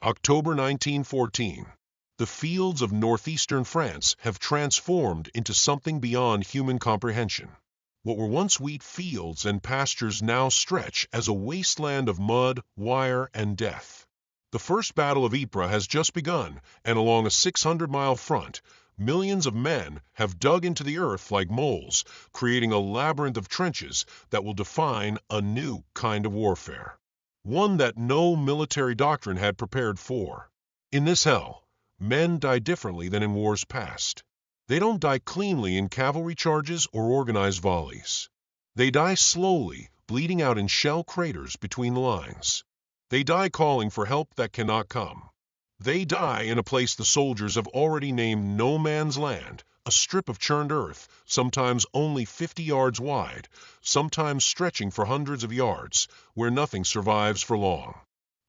October 1914. The fields of northeastern France have transformed into something beyond human comprehension. What were once wheat fields and pastures now stretch as a wasteland of mud, wire, and death. The First Battle of Ypres has just begun, and along a 600-mile front, millions of men have dug into the earth like moles, creating a labyrinth of trenches that will define a new kind of warfare. One that no military doctrine had prepared for. In this hell, men die differently than in wars past. They don't die cleanly in cavalry charges or organized volleys. They die slowly, bleeding out in shell craters between the lines. They die calling for help that cannot come. They die in a place the soldiers have already named no man's land, a strip of churned earth, sometimes only 50 yards wide, sometimes stretching for hundreds of yards, where nothing survives for long.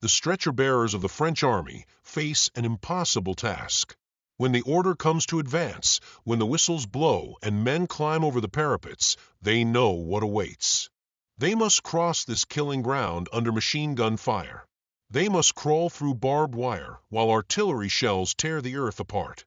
The stretcher-bearers of the French army face an impossible task. When the order comes to advance, when the whistles blow and men climb over the parapets, they know what awaits. They must cross this killing ground under machine gun fire. They must crawl through barbed wire while artillery shells tear the earth apart.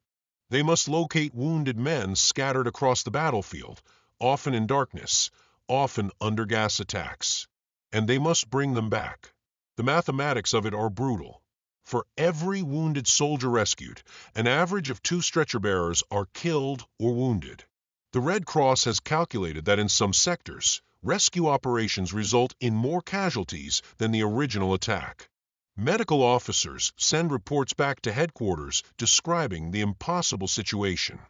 They must locate wounded men scattered across the battlefield, often in darkness, often under gas attacks. And they must bring them back. The mathematics of it are brutal. For every wounded soldier rescued, an average of 2 stretcher-bearers are killed or wounded. The Red Cross has calculated that in some sectors, rescue operations result in more casualties than the original attack. Medical officers send reports back to headquarters describing the impossible situation.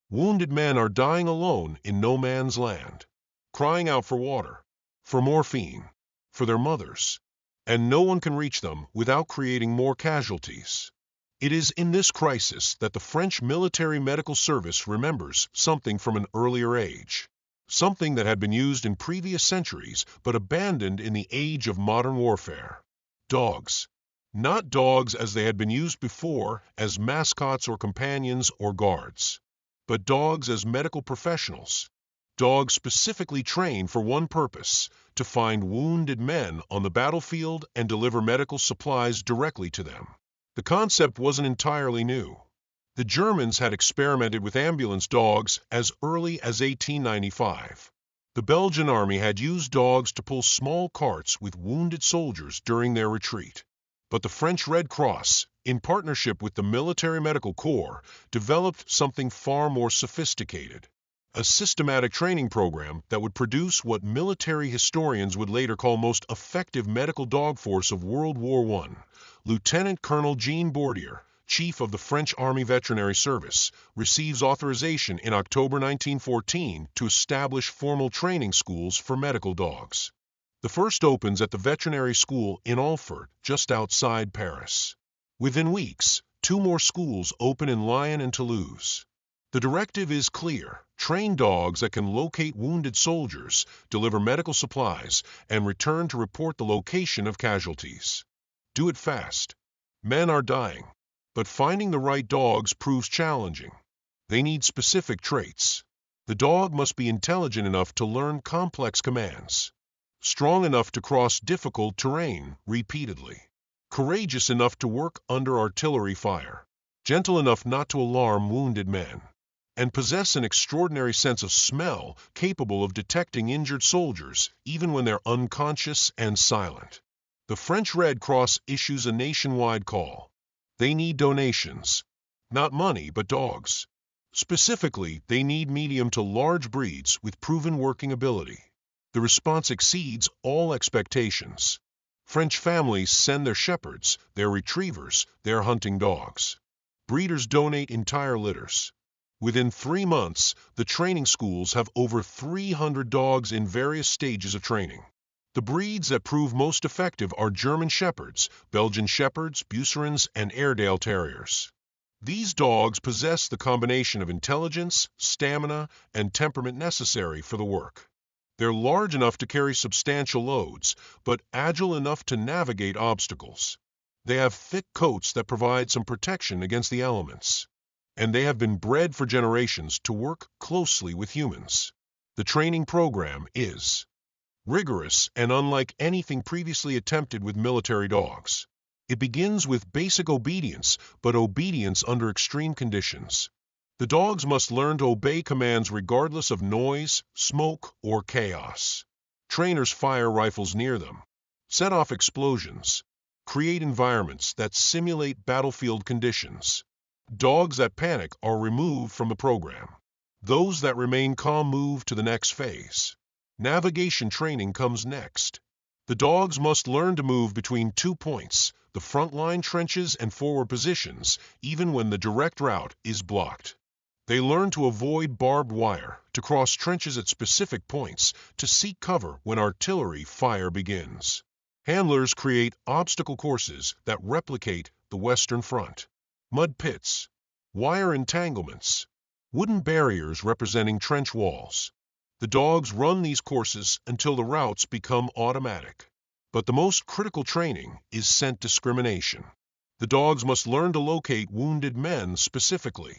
Wounded men are dying alone in no man's land, crying out for water, for morphine, for their mothers, and no one can reach them without creating more casualties. It is in this crisis that the French military medical service remembers something from an earlier age, something that had been used in previous centuries but abandoned in the age of modern warfare. Dogs. Not dogs as they had been used before as mascots or companions or guards, but dogs as medical professionals. Dogs specifically trained for one purpose, to find wounded men on the battlefield and deliver medical supplies directly to them. The concept wasn't entirely new. The Germans had experimented with ambulance dogs as early as 1895. The Belgian army had used dogs to pull small carts with wounded soldiers during their retreat. But the French Red Cross, in partnership with the Military Medical Corps, developed something far more sophisticated. A systematic training program that would produce what military historians would later call most effective medical dog force of World War I. Lieutenant Colonel Jean Bordier, chief of the French Army Veterinary Service, receives authorization in October 1914 to establish formal training schools for medical dogs. The first opens at the veterinary school in Alfort, just outside Paris. Within weeks, 2 more schools open in Lyon and Toulouse. The directive is clear: train dogs that can locate wounded soldiers, deliver medical supplies, and return to report the location of casualties. Do it fast. Men are dying, but finding the right dogs proves challenging. They need specific traits. The dog must be intelligent enough to learn complex commands, strong enough to cross difficult terrain repeatedly, courageous enough to work under artillery fire, gentle enough not to alarm wounded men, and possess an extraordinary sense of smell capable of detecting injured soldiers even when they're unconscious and silent. The French Red Cross issues a nationwide call. They need donations. Not money, but dogs. Specifically, they need medium to large breeds with proven working ability. The response exceeds all expectations. French families send their shepherds, their retrievers, their hunting dogs. Breeders donate entire litters. Within 3 months, the training schools have over 300 dogs in various stages of training. The breeds that prove most effective are German Shepherds, Belgian Shepherds, Bucerans, and Airedale Terriers. These dogs possess the combination of intelligence, stamina, and temperament necessary for the work. They're large enough to carry substantial loads, but agile enough to navigate obstacles. They have thick coats that provide some protection against the elements. And they have been bred for generations to work closely with humans. The training program is rigorous and unlike anything previously attempted with military dogs. It begins with basic obedience, but obedience under extreme conditions. The dogs must learn to obey commands regardless of noise, smoke, or chaos. Trainers fire rifles near them, set off explosions, create environments that simulate battlefield conditions. Dogs that panic are removed from the program. Those that remain calm move to the next phase. Navigation training comes next. The dogs must learn to move between 2 points, the front line trenches and forward positions, even when the direct route is blocked. They learn to avoid barbed wire, to cross trenches at specific points, to seek cover when artillery fire begins. Handlers create obstacle courses that replicate the Western Front. Mud pits, wire entanglements, wooden barriers representing trench walls. The dogs run these courses until the routes become automatic. But the most critical training is scent discrimination. The dogs must learn to locate wounded men specifically.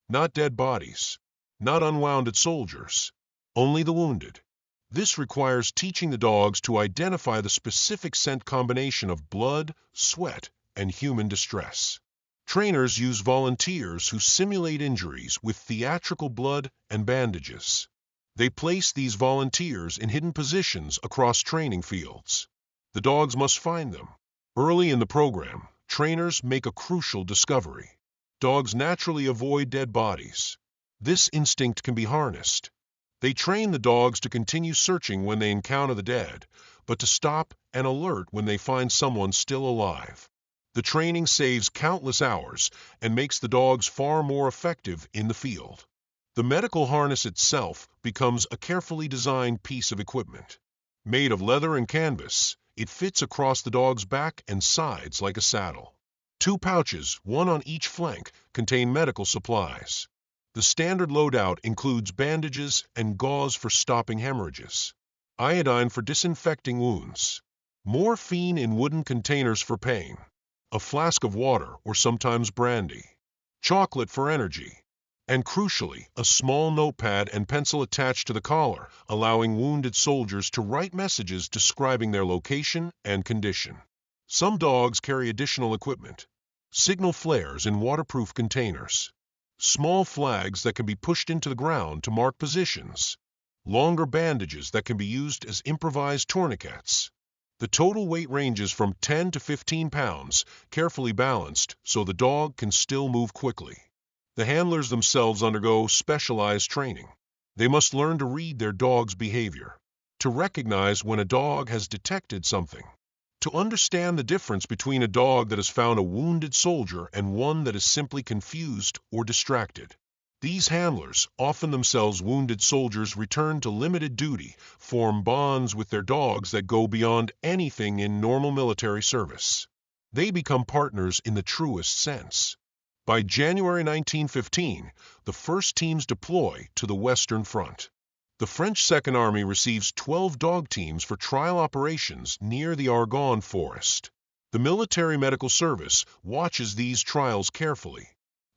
Not dead bodies, not unwounded soldiers, only the wounded. This requires teaching the dogs to identify the specific scent combination of blood, sweat, and human distress. Trainers use volunteers who simulate injuries with theatrical blood and bandages. They place these volunteers in hidden positions across training fields. The dogs must find them. Early in the program, trainers make a crucial discovery. Dogs naturally avoid dead bodies. This instinct can be harnessed. They train the dogs to continue searching when they encounter the dead, but to stop and alert when they find someone still alive. The training saves countless hours and makes the dogs far more effective in the field. The medical harness itself becomes a carefully designed piece of equipment. Made of leather and canvas, it fits across the dog's back and sides like a saddle. 2 pouches, one on each flank, contain medical supplies. The standard loadout includes bandages and gauze for stopping hemorrhages, iodine for disinfecting wounds, morphine in wooden containers for pain, a flask of water or sometimes brandy, chocolate for energy, and crucially, a small notepad and pencil attached to the collar, allowing wounded soldiers to write messages describing their location and condition. Some dogs carry additional equipment. Signal flares in waterproof containers. Small flags that can be pushed into the ground to mark positions. Longer bandages that can be used as improvised tourniquets. The total weight ranges from 10 to 15 pounds, carefully balanced so the dog can still move quickly. The handlers themselves undergo specialized training. They must learn to read their dog's behavior, to recognize when a dog has detected something, to understand the difference between a dog that has found a wounded soldier and one that is simply confused or distracted. These handlers, often themselves wounded soldiers returned to limited duty, form bonds with their dogs that go beyond anything in normal military service. They become partners in the truest sense. By January 1915, the first teams deploy to the Western Front. The French Second Army receives 12 dog teams for trial operations near the Argonne Forest. The Military Medical Service watches these trials carefully.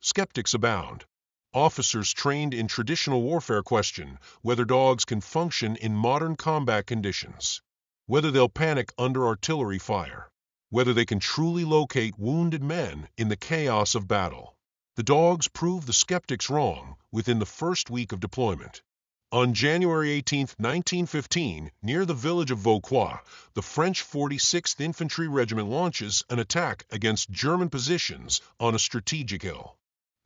Skeptics abound. Officers trained in traditional warfare question whether dogs can function in modern combat conditions, whether they'll panic under artillery fire, whether they can truly locate wounded men in the chaos of battle. The dogs prove the skeptics wrong within the first week of deployment. On January 18, 1915, near the village of Vauquois, the French 46th Infantry Regiment launches an attack against German positions on a strategic hill.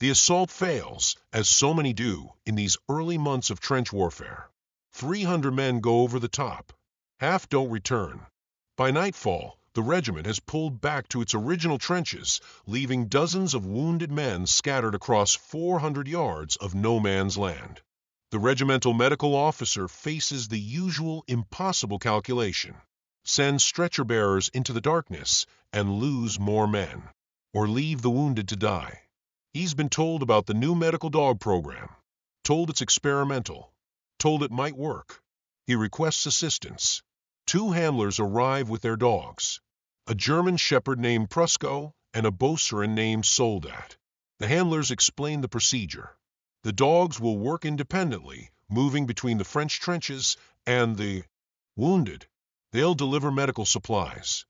The assault fails, as so many do in these early months of trench warfare. 300 men go over the top. Half don't return. By nightfall, the regiment has pulled back to its original trenches, leaving dozens of wounded men scattered across 400 yards of no man's land. The regimental medical officer faces the usual impossible calculation: send stretcher bearers into the darkness and lose more men, or leave the wounded to die. He's been told about the new medical dog program, told it's experimental, told it might work. He requests assistance. 2 handlers arrive with their dogs, a German shepherd named Prusco and a Beauceron named Soldat. The handlers explain the procedure. The dogs will work independently, moving between the French trenches and the wounded. They'll deliver medical supplies.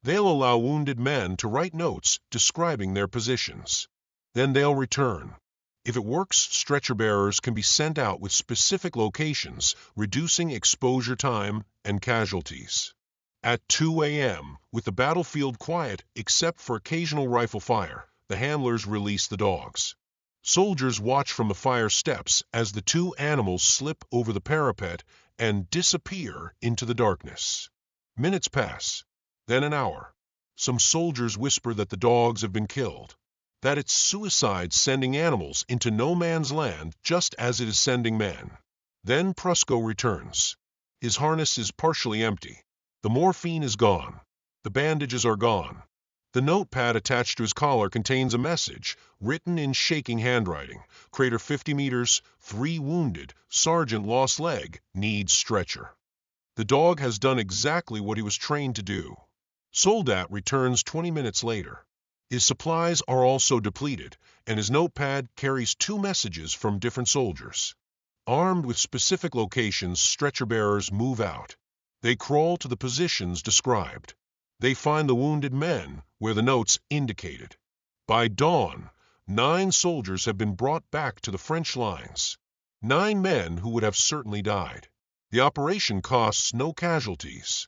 They'll allow wounded men to write notes describing their positions. Then they'll return. If it works, stretcher bearers can be sent out with specific locations, reducing exposure time and casualties. At 2 a.m., with the battlefield quiet except for occasional rifle fire, the handlers release the dogs. Soldiers watch from the fire steps as the two animals slip over the parapet and disappear into the darkness. Minutes pass, then an hour. Some soldiers whisper that the dogs have been killed, that it's suicide sending animals into no man's land just as it is sending men. Then Prusco returns. His harness is partially empty. The morphine is gone. The bandages are gone. The notepad attached to his collar contains a message, written in shaking handwriting. Crater 50 meters, 3 wounded, sergeant lost leg, needs stretcher. The dog has done exactly what he was trained to do. Soldat returns 20 minutes later. His supplies are also depleted, and his notepad carries 2 messages from different soldiers. Armed with specific locations, stretcher bearers move out. They crawl to the positions described. They find the wounded men where the notes indicated. By dawn, 9 soldiers have been brought back to the French lines. 9 men who would have certainly died. The operation costs no casualties.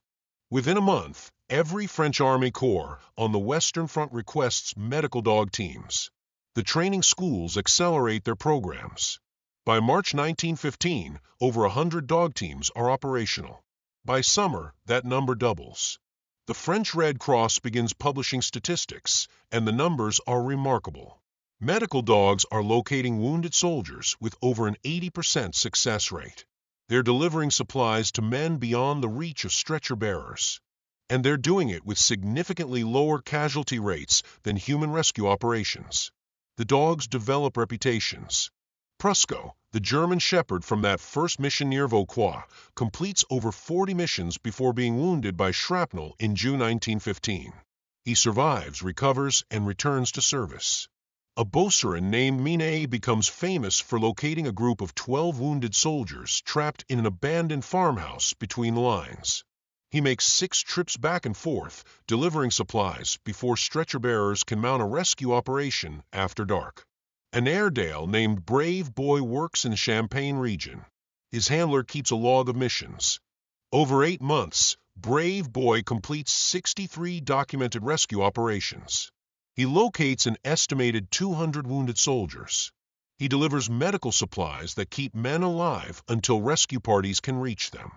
Within a month, every French Army Corps on the Western Front requests medical dog teams. The training schools accelerate their programs. By March 1915, over 100 dog teams are operational. By summer, that number doubles. The French Red Cross begins publishing statistics, and the numbers are remarkable. Medical dogs are locating wounded soldiers with over an 80% success rate. They're delivering supplies to men beyond the reach of stretcher bearers. And they're doing it with significantly lower casualty rates than human rescue operations. The dogs develop reputations. Prusco, the German shepherd from that first mission near Vauquois, completes over 40 missions before being wounded by shrapnel in June 1915. He survives, recovers, and returns to service. A Beauceron named Minet becomes famous for locating a group of 12 wounded soldiers trapped in an abandoned farmhouse between the lines. He makes 6 trips back and forth, delivering supplies before stretcher bearers can mount a rescue operation after dark. An Airedale named Brave Boy works in the Champagne region. His handler keeps a log of missions. Over 8 months, Brave Boy completes 63 documented rescue operations. He locates an estimated 200 wounded soldiers. He delivers medical supplies that keep men alive until rescue parties can reach them.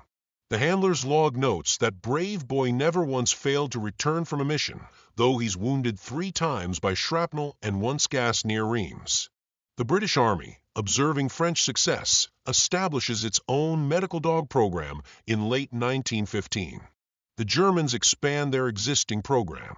The handler's log notes that Brave Boy never once failed to return from a mission, though he's wounded 3 times by shrapnel and once gassed near Reims. The British Army, observing French success, establishes its own medical dog program in late 1915. The Germans expand their existing program.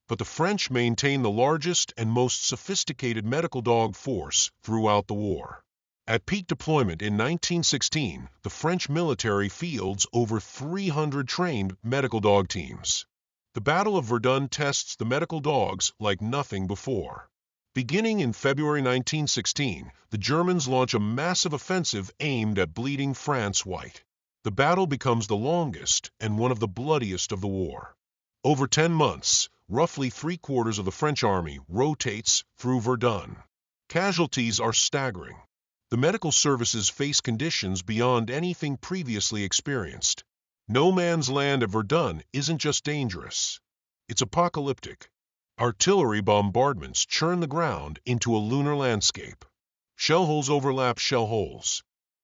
But the French maintain the largest and most sophisticated medical dog force throughout the war. At peak deployment in 1916, the French military fields over 300 trained medical dog teams. The Battle of Verdun tests the medical dogs like nothing before. Beginning in February 1916, the Germans launch a massive offensive aimed at bleeding France white. The battle becomes the longest and one of the bloodiest of the war. Over 10 months, roughly 3/4 of the French army rotates through Verdun. Casualties are staggering. The medical services face conditions beyond anything previously experienced. No man's land at Verdun isn't just dangerous. It's apocalyptic. Artillery bombardments churn the ground into a lunar landscape. Shell holes overlap shell holes.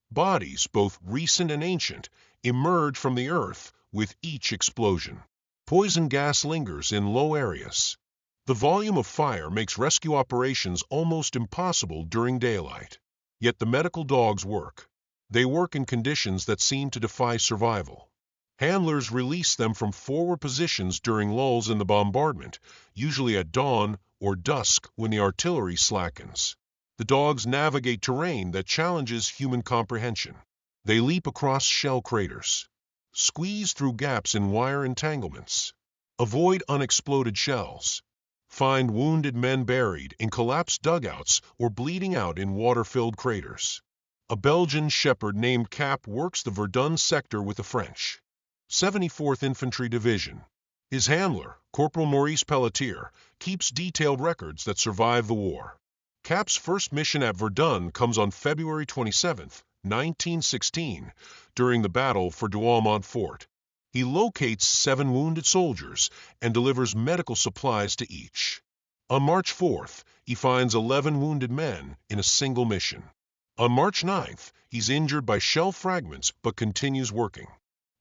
Bodies, both recent and ancient, emerge from the earth with each explosion. Poison gas lingers in low areas. The volume of fire makes rescue operations almost impossible during daylight. Yet the medical dogs work. They work in conditions that seem to defy survival. Handlers release them from forward positions during lulls in the bombardment, usually at dawn or dusk when the artillery slackens. The dogs navigate terrain that challenges human comprehension. They leap across shell craters, squeeze through gaps in wire entanglements, avoid unexploded shells, find wounded men buried in collapsed dugouts or bleeding out in water-filled craters. A Belgian shepherd named Cap works the Verdun sector with the French 74th Infantry Division. His handler, Corporal Maurice Pelletier, keeps detailed records that survive the war. Cap's first mission at Verdun comes on February 27, 1916, during the battle for Douaumont Fort. He locates 7 wounded soldiers and delivers medical supplies to each. On March 4th, he finds 11 wounded men in a single mission. On March 9th, he's injured by shell fragments but continues working.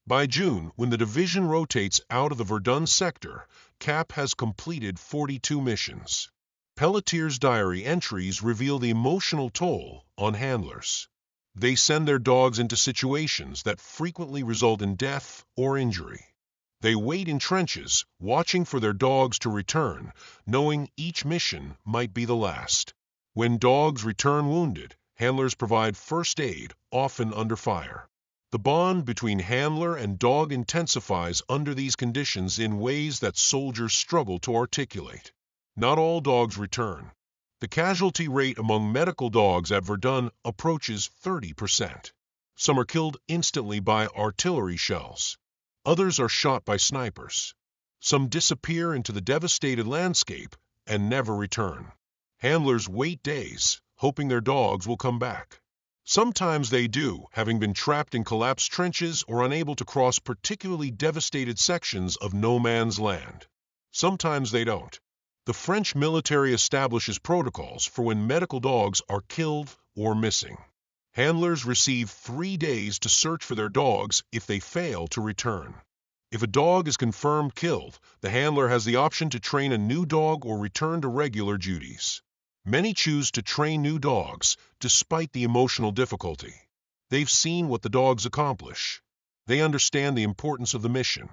By June, when the division rotates out of the Verdun sector, Cap has completed 42 missions. Pelletier's diary entries reveal the emotional toll on handlers. They send their dogs into situations that frequently result in death or injury. They wait in trenches, watching for their dogs to return, knowing each mission might be the last. When dogs return wounded, handlers provide first aid, often under fire. The bond between handler and dog intensifies under these conditions in ways that soldiers struggle to articulate. Not all dogs return. The casualty rate among medical dogs at Verdun approaches 30%. Some are killed instantly by artillery shells. Others are shot by snipers. Some disappear into the devastated landscape and never return. Handlers wait days, hoping their dogs will come back. Sometimes they do, having been trapped in collapsed trenches or unable to cross particularly devastated sections of no man's land. Sometimes they don't. The French military establishes protocols for when medical dogs are killed or missing. Handlers receive 3 days to search for their dogs if they fail to return. If a dog is confirmed killed, the handler has the option to train a new dog or return to regular duties. Many choose to train new dogs, despite the emotional difficulty. They've seen what the dogs accomplish. They understand the importance of the mission.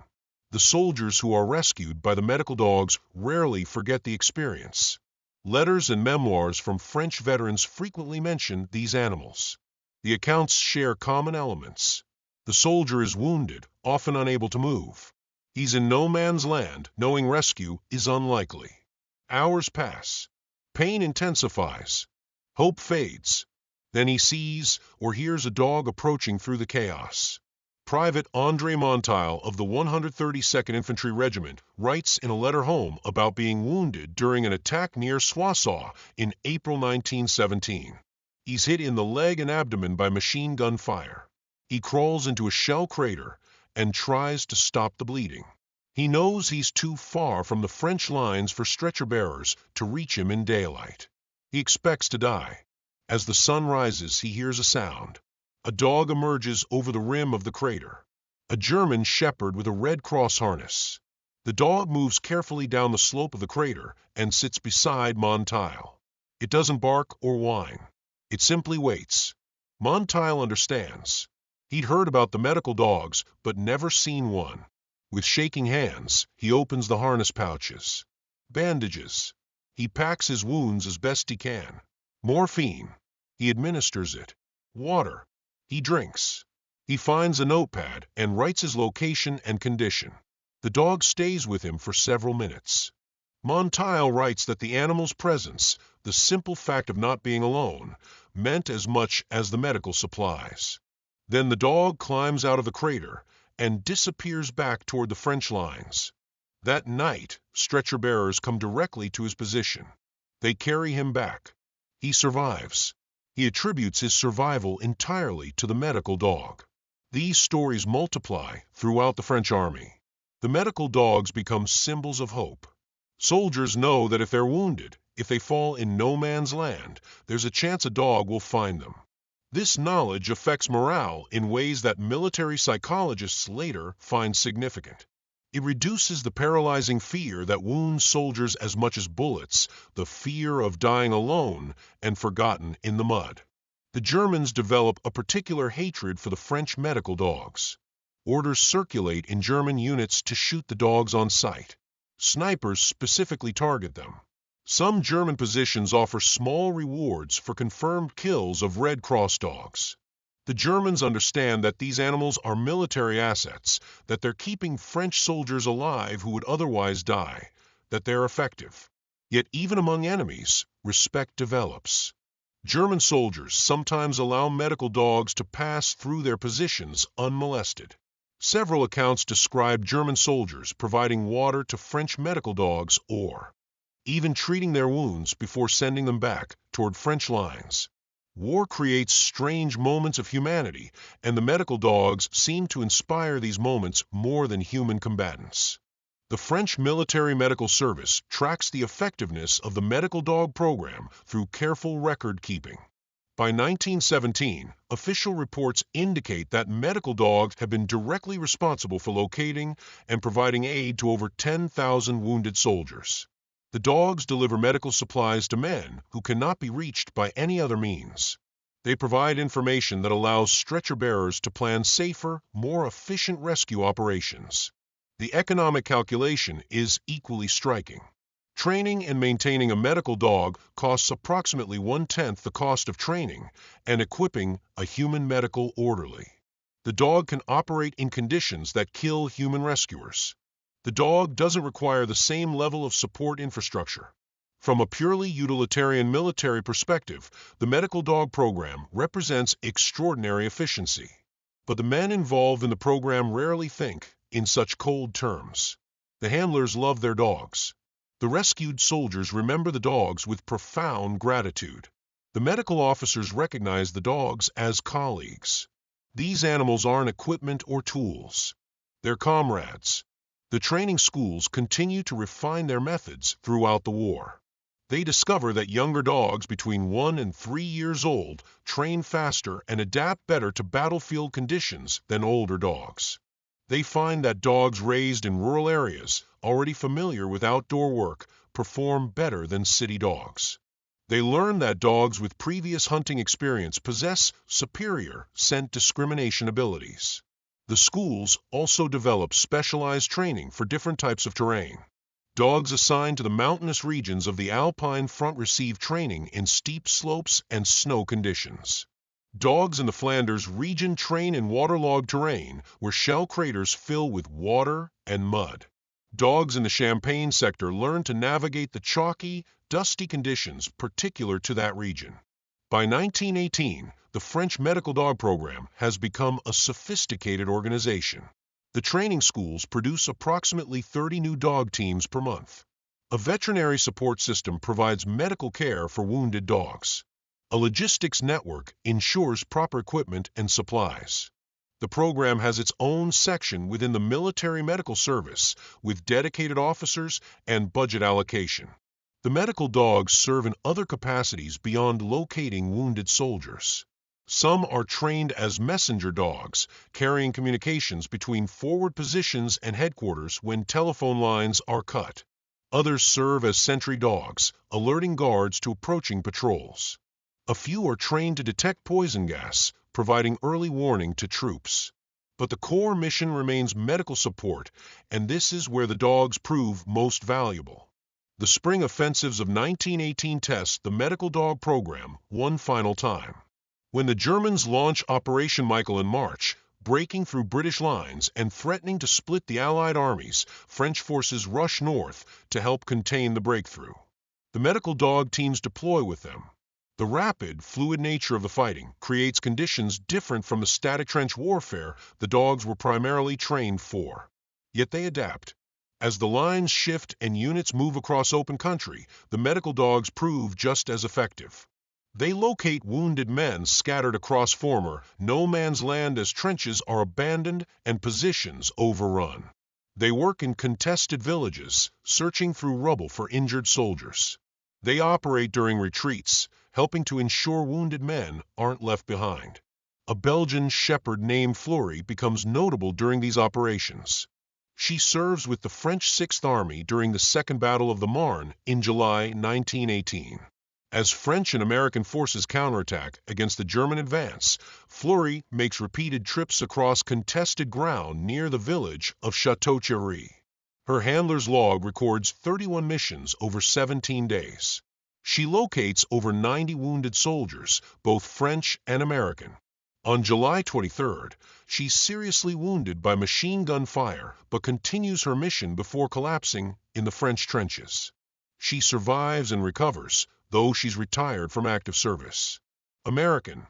The soldiers who are rescued by the medical dogs rarely forget the experience. Letters and memoirs from French veterans frequently mention these animals. The accounts share common elements. The soldier is wounded, often unable to move. He's in no man's land, knowing rescue is unlikely. Hours pass. Pain intensifies. Hope fades. Then he sees or hears a dog approaching through the chaos. Private André Monteil of the 132nd Infantry Regiment writes in a letter home about being wounded during an attack near Soissons in April 1917. He's hit in the leg and abdomen by machine gun fire. He crawls into a shell crater and tries to stop the bleeding. He knows he's too far from the French lines for stretcher bearers to reach him in daylight. He expects to die. As the sun rises, he hears a sound. A dog emerges over the rim of the crater. A German shepherd with a Red Cross harness. The dog moves carefully down the slope of the crater and sits beside Monteil. It doesn't bark or whine. It simply waits. Monteil understands. He'd heard about the medical dogs, but never seen one. With shaking hands, he opens the harness pouches. Bandages. He packs his wounds as best he can. Morphine. He administers it. Water. He drinks. He finds a notepad and writes his location and condition. The dog stays with him for several minutes. Monteil writes that the animal's presence, the simple fact of not being alone, meant as much as the medical supplies. Then the dog climbs out of the crater and disappears back toward the French lines. That night, stretcher bearers come directly to his position. They carry him back. He survives. He attributes his survival entirely to the medical dog. These stories multiply throughout the French army. The medical dogs become symbols of hope. Soldiers know that if they're wounded, if they fall in no man's land, there's a chance a dog will find them. This knowledge affects morale in ways that military psychologists later find significant. It reduces the paralyzing fear that wounds soldiers as much as bullets, the fear of dying alone and forgotten in the mud. The Germans develop a particular hatred for the French medical dogs. Orders circulate in German units to shoot the dogs on sight. Snipers specifically target them. Some German positions offer small rewards for confirmed kills of Red Cross dogs. The Germans understand that these animals are military assets, that they're keeping French soldiers alive who would otherwise die, that they're effective. Yet even among enemies, respect develops. German soldiers sometimes allow medical dogs to pass through their positions unmolested. Several accounts describe German soldiers providing water to French medical dogs or even treating their wounds before sending them back toward French lines. War creates strange moments of humanity, and the medical dogs seem to inspire these moments more than human combatants. The French Military Medical Service tracks the effectiveness of the medical dog program through careful record keeping. By 1917, official reports indicate that medical dogs have been directly responsible for locating and providing aid to over 10,000 wounded soldiers. The dogs deliver medical supplies to men who cannot be reached by any other means. They provide information that allows stretcher bearers to plan safer, more efficient rescue operations. The economic calculation is equally striking. Training and maintaining a medical dog costs approximately 1/10 the cost of training and equipping a human medical orderly. The dog can operate in conditions that kill human rescuers. The dog doesn't require the same level of support infrastructure. From a purely utilitarian military perspective, the medical dog program represents extraordinary efficiency. But the men involved in the program rarely think in such cold terms. The handlers love their dogs. The rescued soldiers remember the dogs with profound gratitude. The medical officers recognize the dogs as colleagues. These animals aren't equipment or tools. They're comrades. The training schools continue to refine their methods throughout the war. They discover that younger dogs between 1 and 3 years old train faster and adapt better to battlefield conditions than older dogs. They find that dogs raised in rural areas, already familiar with outdoor work, perform better than city dogs. They learn that dogs with previous hunting experience possess superior scent discrimination abilities. The schools also develop specialized training for different types of terrain. Dogs assigned to the mountainous regions of the Alpine front receive training in steep slopes and snow conditions. Dogs in the Flanders region train in waterlogged terrain where shell craters fill with water and mud. Dogs in the Champagne sector learn to navigate the chalky, dusty conditions particular to that region. By 1918, the French medical dog program has become a sophisticated organization. The training schools produce approximately 30 new dog teams per month. A veterinary support system provides medical care for wounded dogs. A logistics network ensures proper equipment and supplies. The program has its own section within the Military Medical Service with dedicated officers and budget allocation. The medical dogs serve in other capacities beyond locating wounded soldiers. Some are trained as messenger dogs, carrying communications between forward positions and headquarters when telephone lines are cut. Others serve as sentry dogs, alerting guards to approaching patrols. A few are trained to detect poison gas, providing early warning to troops. But the core mission remains medical support, and this is where the dogs prove most valuable. The spring offensives of 1918 test the medical dog program one final time. When the Germans launch Operation Michael in March, breaking through British lines and threatening to split the Allied armies, French forces rush north to help contain the breakthrough. The medical dog teams deploy with them. The rapid, fluid nature of the fighting creates conditions different from the static trench warfare the dogs were primarily trained for. Yet they adapt. As the lines shift and units move across open country, the medical dogs prove just as effective. They locate wounded men scattered across former no man's land as trenches are abandoned and positions overrun. They work in contested villages, searching through rubble for injured soldiers. They operate during retreats, helping to ensure wounded men aren't left behind. A Belgian shepherd named Fleury becomes notable during these operations. She serves with the French 6th Army during the Second Battle of the Marne in July 1918. As French and American forces counterattack against the German advance, Fleury makes repeated trips across contested ground near the village of Château-Thierry. Her handler's log records 31 missions over 17 days. She locates over 90 wounded soldiers, both French and American. On July 23rd, she's seriously wounded by machine gun fire but continues her mission before collapsing in the French trenches. She survives and recovers, though she's retired from active service. American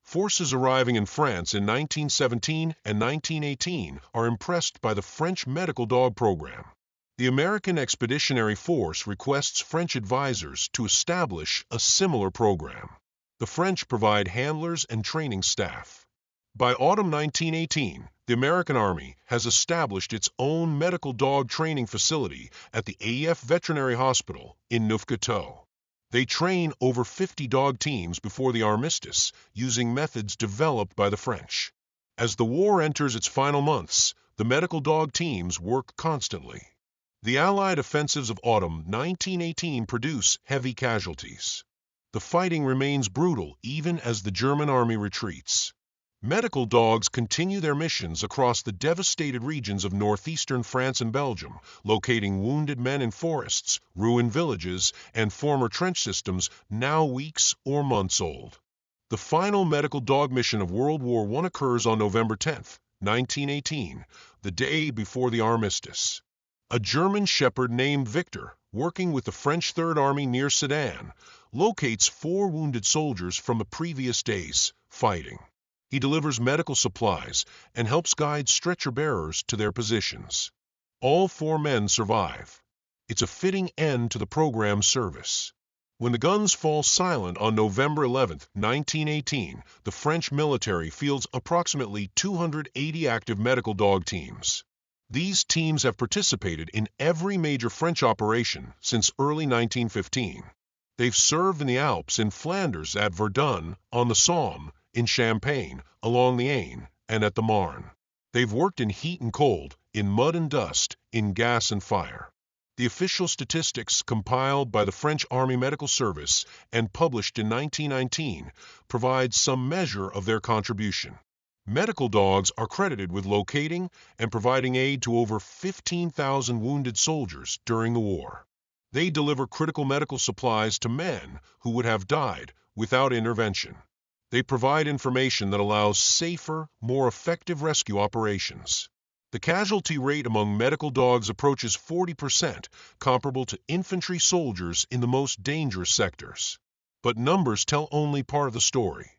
Forces arriving in France in 1917 and 1918 are impressed by the French medical dog program. The American Expeditionary Force requests French advisors to establish a similar program. The French provide handlers and training staff. By autumn 1918, the American Army has established its own medical dog training facility at the AEF Veterinary Hospital in Neufchâteau. They train over 50 dog teams before the armistice using methods developed by the French. As the war enters its final months, the medical dog teams work constantly. The Allied offensives of autumn 1918 produce heavy casualties. The fighting remains brutal even as the German army retreats. Medical dogs continue their missions across the devastated regions of northeastern France and Belgium, locating wounded men in forests, ruined villages, and former trench systems now weeks or months old. The final medical dog mission of World War I occurs on November 10, 1918, the day before the armistice. A German shepherd named Victor, working with the French Third Army near Sedan, locates 4 wounded soldiers from the previous day's fighting. He delivers medical supplies and helps guide stretcher bearers to their positions. All 4 men survive. It's a fitting end to the program's service. When the guns fall silent on November 11, 1918, the French military fields approximately 280 active medical dog teams. These teams have participated in every major French operation since early 1915. They've served in the Alps, in Flanders, at Verdun, on the Somme, in Champagne, along the Aisne, and at the Marne. They've worked in heat and cold, in mud and dust, in gas and fire. The official statistics compiled by the French Army Medical Service and published in 1919 provide some measure of their contribution. Medical dogs are credited with locating and providing aid to over 15,000 wounded soldiers during the war. They deliver critical medical supplies to men who would have died without intervention. They provide information that allows safer, more effective rescue operations. The casualty rate among medical dogs approaches 40%, comparable to infantry soldiers in the most dangerous sectors. But numbers tell only part of the story.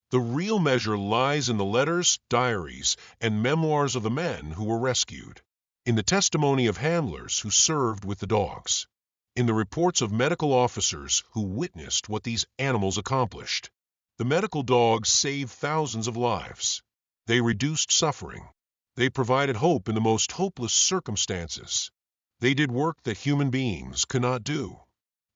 The real measure lies in the letters, diaries, and memoirs of the men who were rescued, in the testimony of handlers who served with the dogs, in the reports of medical officers who witnessed what these animals accomplished. The medical dogs saved thousands of lives. They reduced suffering. They provided hope in the most hopeless circumstances. They did work that human beings could not do.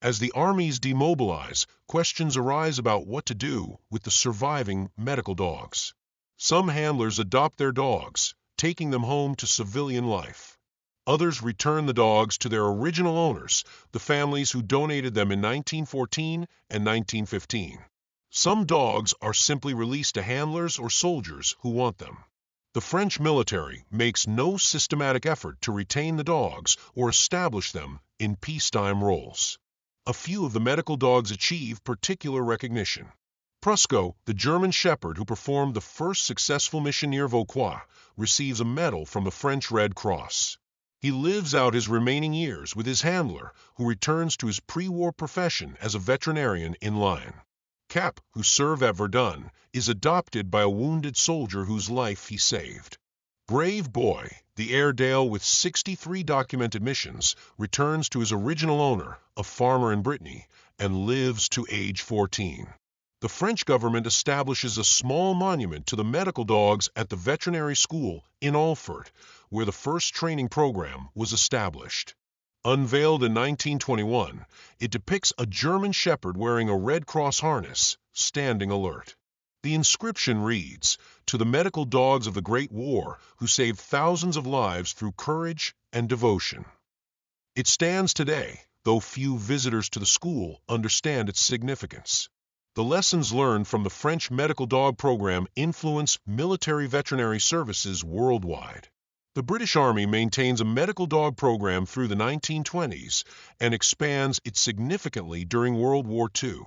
As the armies demobilize, questions arise about what to do with the surviving medical dogs. Some handlers adopt their dogs, taking them home to civilian life. Others return the dogs to their original owners, the families who donated them in 1914 and 1915. Some dogs are simply released to handlers or soldiers who want them. The French military makes no systematic effort to retain the dogs or establish them in peacetime roles. A few of the medical dogs achieve particular recognition. Prusco, the German shepherd who performed the first successful mission near Vauquois, receives a medal from the French Red Cross. He lives out his remaining years with his handler, who returns to his pre-war profession as a veterinarian in Lyon. Cap, who served at Verdun, is adopted by a wounded soldier whose life he saved. Brave Boy, the Airedale with 63 documented missions, returns to his original owner, a farmer in Brittany, and lives to age 14. The French government establishes a small monument to the medical dogs at the veterinary school in Alfort, where the first training program was established. Unveiled in 1921, it depicts a German shepherd wearing a Red Cross harness, standing alert. The inscription reads, "To the medical dogs of the Great War who saved thousands of lives through courage and devotion." It stands today, though few visitors to the school understand its significance. The lessons learned from the French medical dog program influence military veterinary services worldwide. The British Army maintains a medical dog program through the 1920s and expands it significantly during World War II.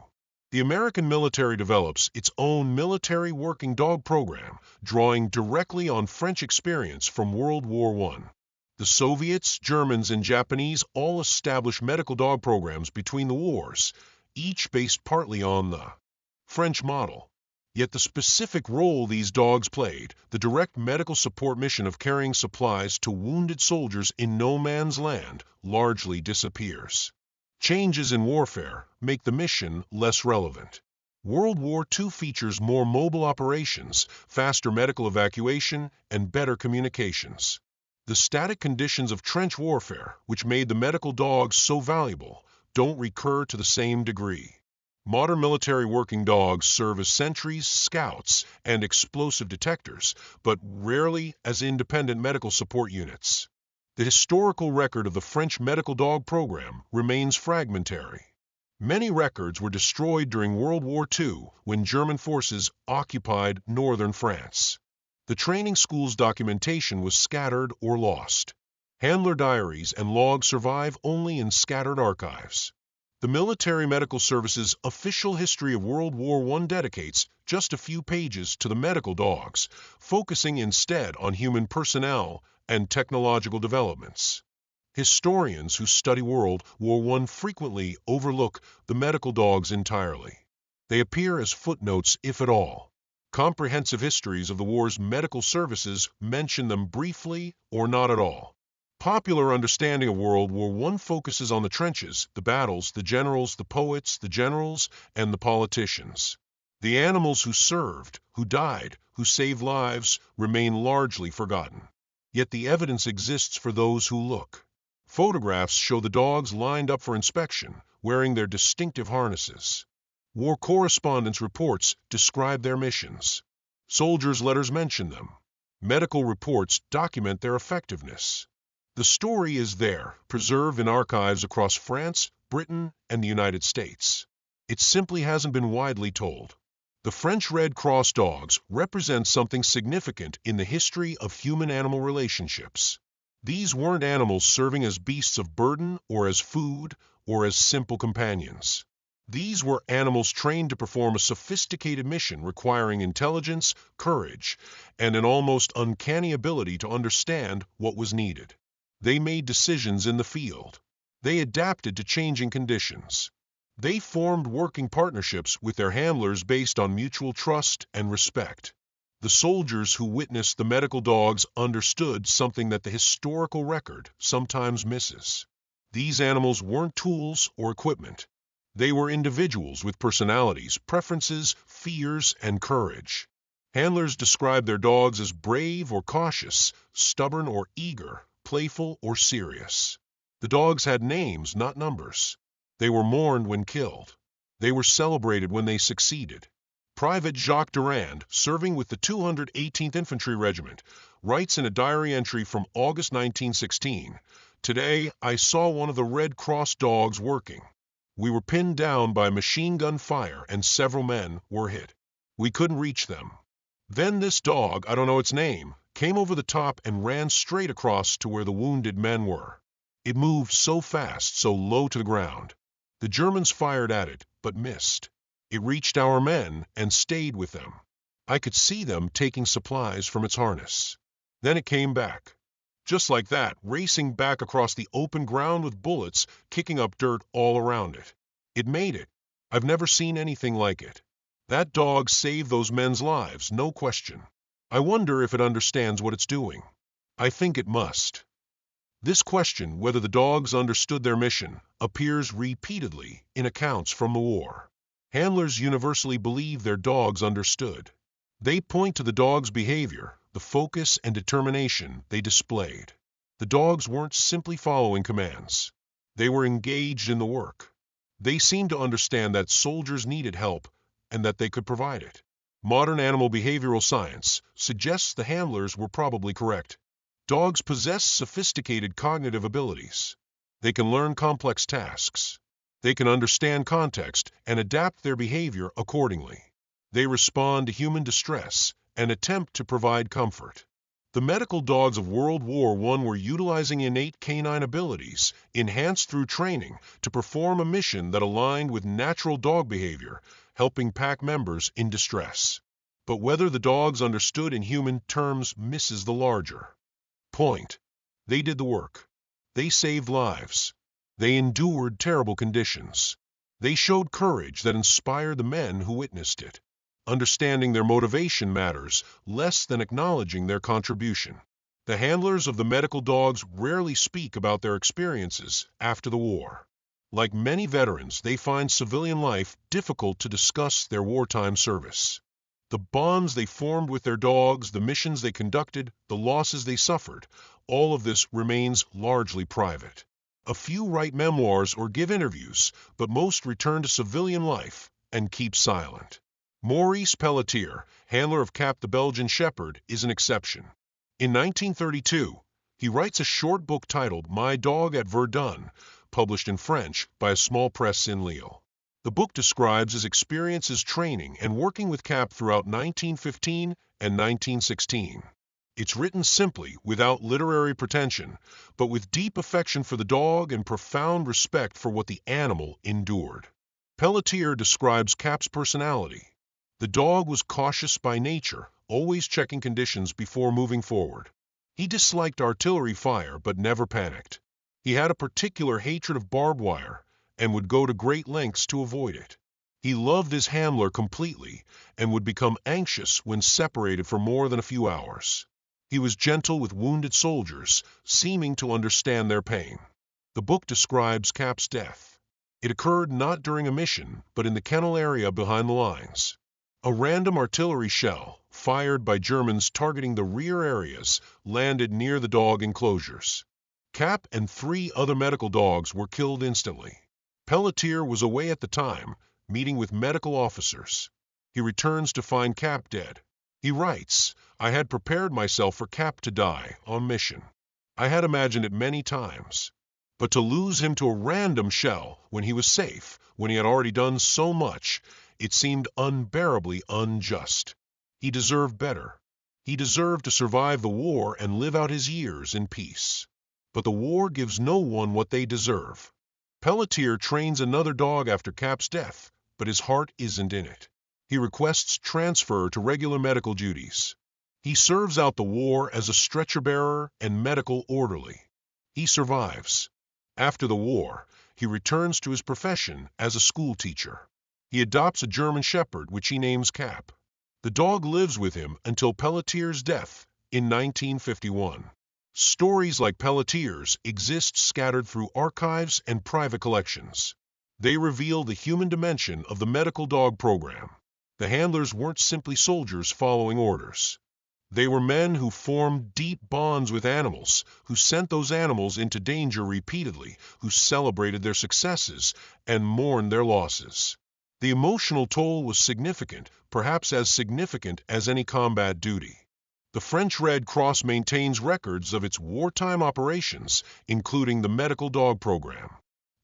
The American military develops its own military working dog program, drawing directly on French experience from World War I. The Soviets, Germans, and Japanese all established medical dog programs between the wars, each based partly on the French model. Yet the specific role these dogs played, the direct medical support mission of carrying supplies to wounded soldiers in no man's land, largely disappears. Changes in warfare make the mission less relevant. World War II features more mobile operations, faster medical evacuation, and better communications. The static conditions of trench warfare, which made the medical dogs so valuable, don't recur to the same degree. Modern military working dogs serve as sentries, scouts, and explosive detectors, but rarely as independent medical support units. The historical record of the French medical dog program remains fragmentary. Many records were destroyed during World War II when German forces occupied northern France. The training school's documentation was scattered or lost. Handler diaries and logs survive only in scattered archives. The Military Medical Service's official history of World War I dedicates just a few pages to the medical dogs, focusing instead on human personnel and technological developments. Historians who study World War I frequently overlook the medical dogs entirely. They appear as footnotes, if at all. Comprehensive histories of the war's medical services mention them briefly or not at all. Popular understanding of World War I focuses on the trenches, the battles, the generals, the poets, the generals, and the politicians. The animals who served, who died, who saved lives remain largely forgotten. Yet the evidence exists for those who look. Photographs show the dogs lined up for inspection, wearing their distinctive harnesses. War correspondence reports describe their missions. Soldiers' letters mention them. Medical reports document their effectiveness. The story is there, preserved in archives across France, Britain, and the United States. It simply hasn't been widely told. The French Red Cross dogs represent something significant in the history of human-animal relationships. These weren't animals serving as beasts of burden or as food or as simple companions. These were animals trained to perform a sophisticated mission requiring intelligence, courage, and an almost uncanny ability to understand what was needed. They made decisions in the field. They adapted to changing conditions. They formed working partnerships with their handlers based on mutual trust and respect. The soldiers who witnessed the medical dogs understood something that the historical record sometimes misses. These animals weren't tools or equipment. They were individuals with personalities, preferences, fears, and courage. Handlers described their dogs as brave or cautious, stubborn or eager, playful or serious. The dogs had names, not numbers. They were mourned when killed. They were celebrated when they succeeded. Private Jacques Durand, serving with the 218th Infantry Regiment, writes in a diary entry from August 1916, "Today I saw one of the Red Cross dogs working. We were pinned down by machine gun fire and several men were hit. We couldn't reach them. Then this dog, I don't know its name, came over the top and ran straight across to where the wounded men were. It moved so fast, so low to the ground. The Germans fired at it, but missed. It reached our men and stayed with them. I could see them taking supplies from its harness. Then it came back. Just like that, racing back across the open ground with bullets kicking up dirt all around it. It made it. I've never seen anything like it. That dog saved those men's lives, no question. I wonder if it understands what it's doing. I think it must." This question, whether the dogs understood their mission, appears repeatedly in accounts from the war. Handlers universally believe their dogs understood. They point to the dog's behavior, the focus and determination they displayed. The dogs weren't simply following commands. They were engaged in the work. They seemed to understand that soldiers needed help and that they could provide it. Modern animal behavioral science suggests the handlers were probably correct. Dogs possess sophisticated cognitive abilities. They can learn complex tasks. They can understand context and adapt their behavior accordingly. They respond to human distress and attempt to provide comfort. The medical dogs of World War I were utilizing innate canine abilities, enhanced through training, to perform a mission that aligned with natural dog behavior, helping pack members in distress. But whether the dogs understood in human terms misses the larger point. They did the work. They saved lives. They endured terrible conditions. They showed courage that inspired the men who witnessed it. Understanding their motivation matters less than acknowledging their contribution. The handlers of the medical dogs rarely speak about their experiences after the war. Like many veterans, they find civilian life difficult to discuss their wartime service. The bonds they formed with their dogs, the missions they conducted, the losses they suffered, all of this remains largely private. A few write memoirs or give interviews, but most return to civilian life and keep silent. Maurice Pelletier, handler of Cap the Belgian Shepherd, is an exception. In 1932, he writes a short book titled My Dog at Verdun, published in French by a small press in Lille. The book describes his experiences training and working with Cap throughout 1915 and 1916. It's written simply, without literary pretension, but with deep affection for the dog and profound respect for what the animal endured. Pelletier describes Cap's personality. The dog was cautious by nature, always checking conditions before moving forward. He disliked artillery fire but never panicked. He had a particular hatred of barbed wire and would go to great lengths to avoid it. He loved his handler completely and would become anxious when separated for more than a few hours. He was gentle with wounded soldiers, seeming to understand their pain. The book describes Cap's death. It occurred not during a mission, but in the kennel area behind the lines. A random artillery shell, fired by Germans targeting the rear areas, landed near the dog enclosures. Cap and 3 other medical dogs were killed instantly. Pelletier was away at the time, meeting with medical officers. He returns to find Cap dead. He writes, I had prepared myself for Cap to die on mission. I had imagined it many times. But to lose him to a random shell when he was safe, when he had already done so much, it seemed unbearably unjust. He deserved better. He deserved to survive the war and live out his years in peace. But the war gives no one what they deserve. Pelletier trains another dog after Cap's death, but his heart isn't in it. He requests transfer to regular medical duties. He serves out the war as a stretcher bearer and medical orderly. He survives. After the war, he returns to his profession as a school teacher. He adopts a German Shepherd, which he names Cap. The dog lives with him until Pelletier's death in 1951. Stories like Pelletier's exist scattered through archives and private collections. They reveal the human dimension of the medical dog program. The handlers weren't simply soldiers following orders. They were men who formed deep bonds with animals, who sent those animals into danger repeatedly, who celebrated their successes and mourned their losses. The emotional toll was significant, perhaps as significant as any combat duty. The French Red Cross maintains records of its wartime operations, including the medical dog program.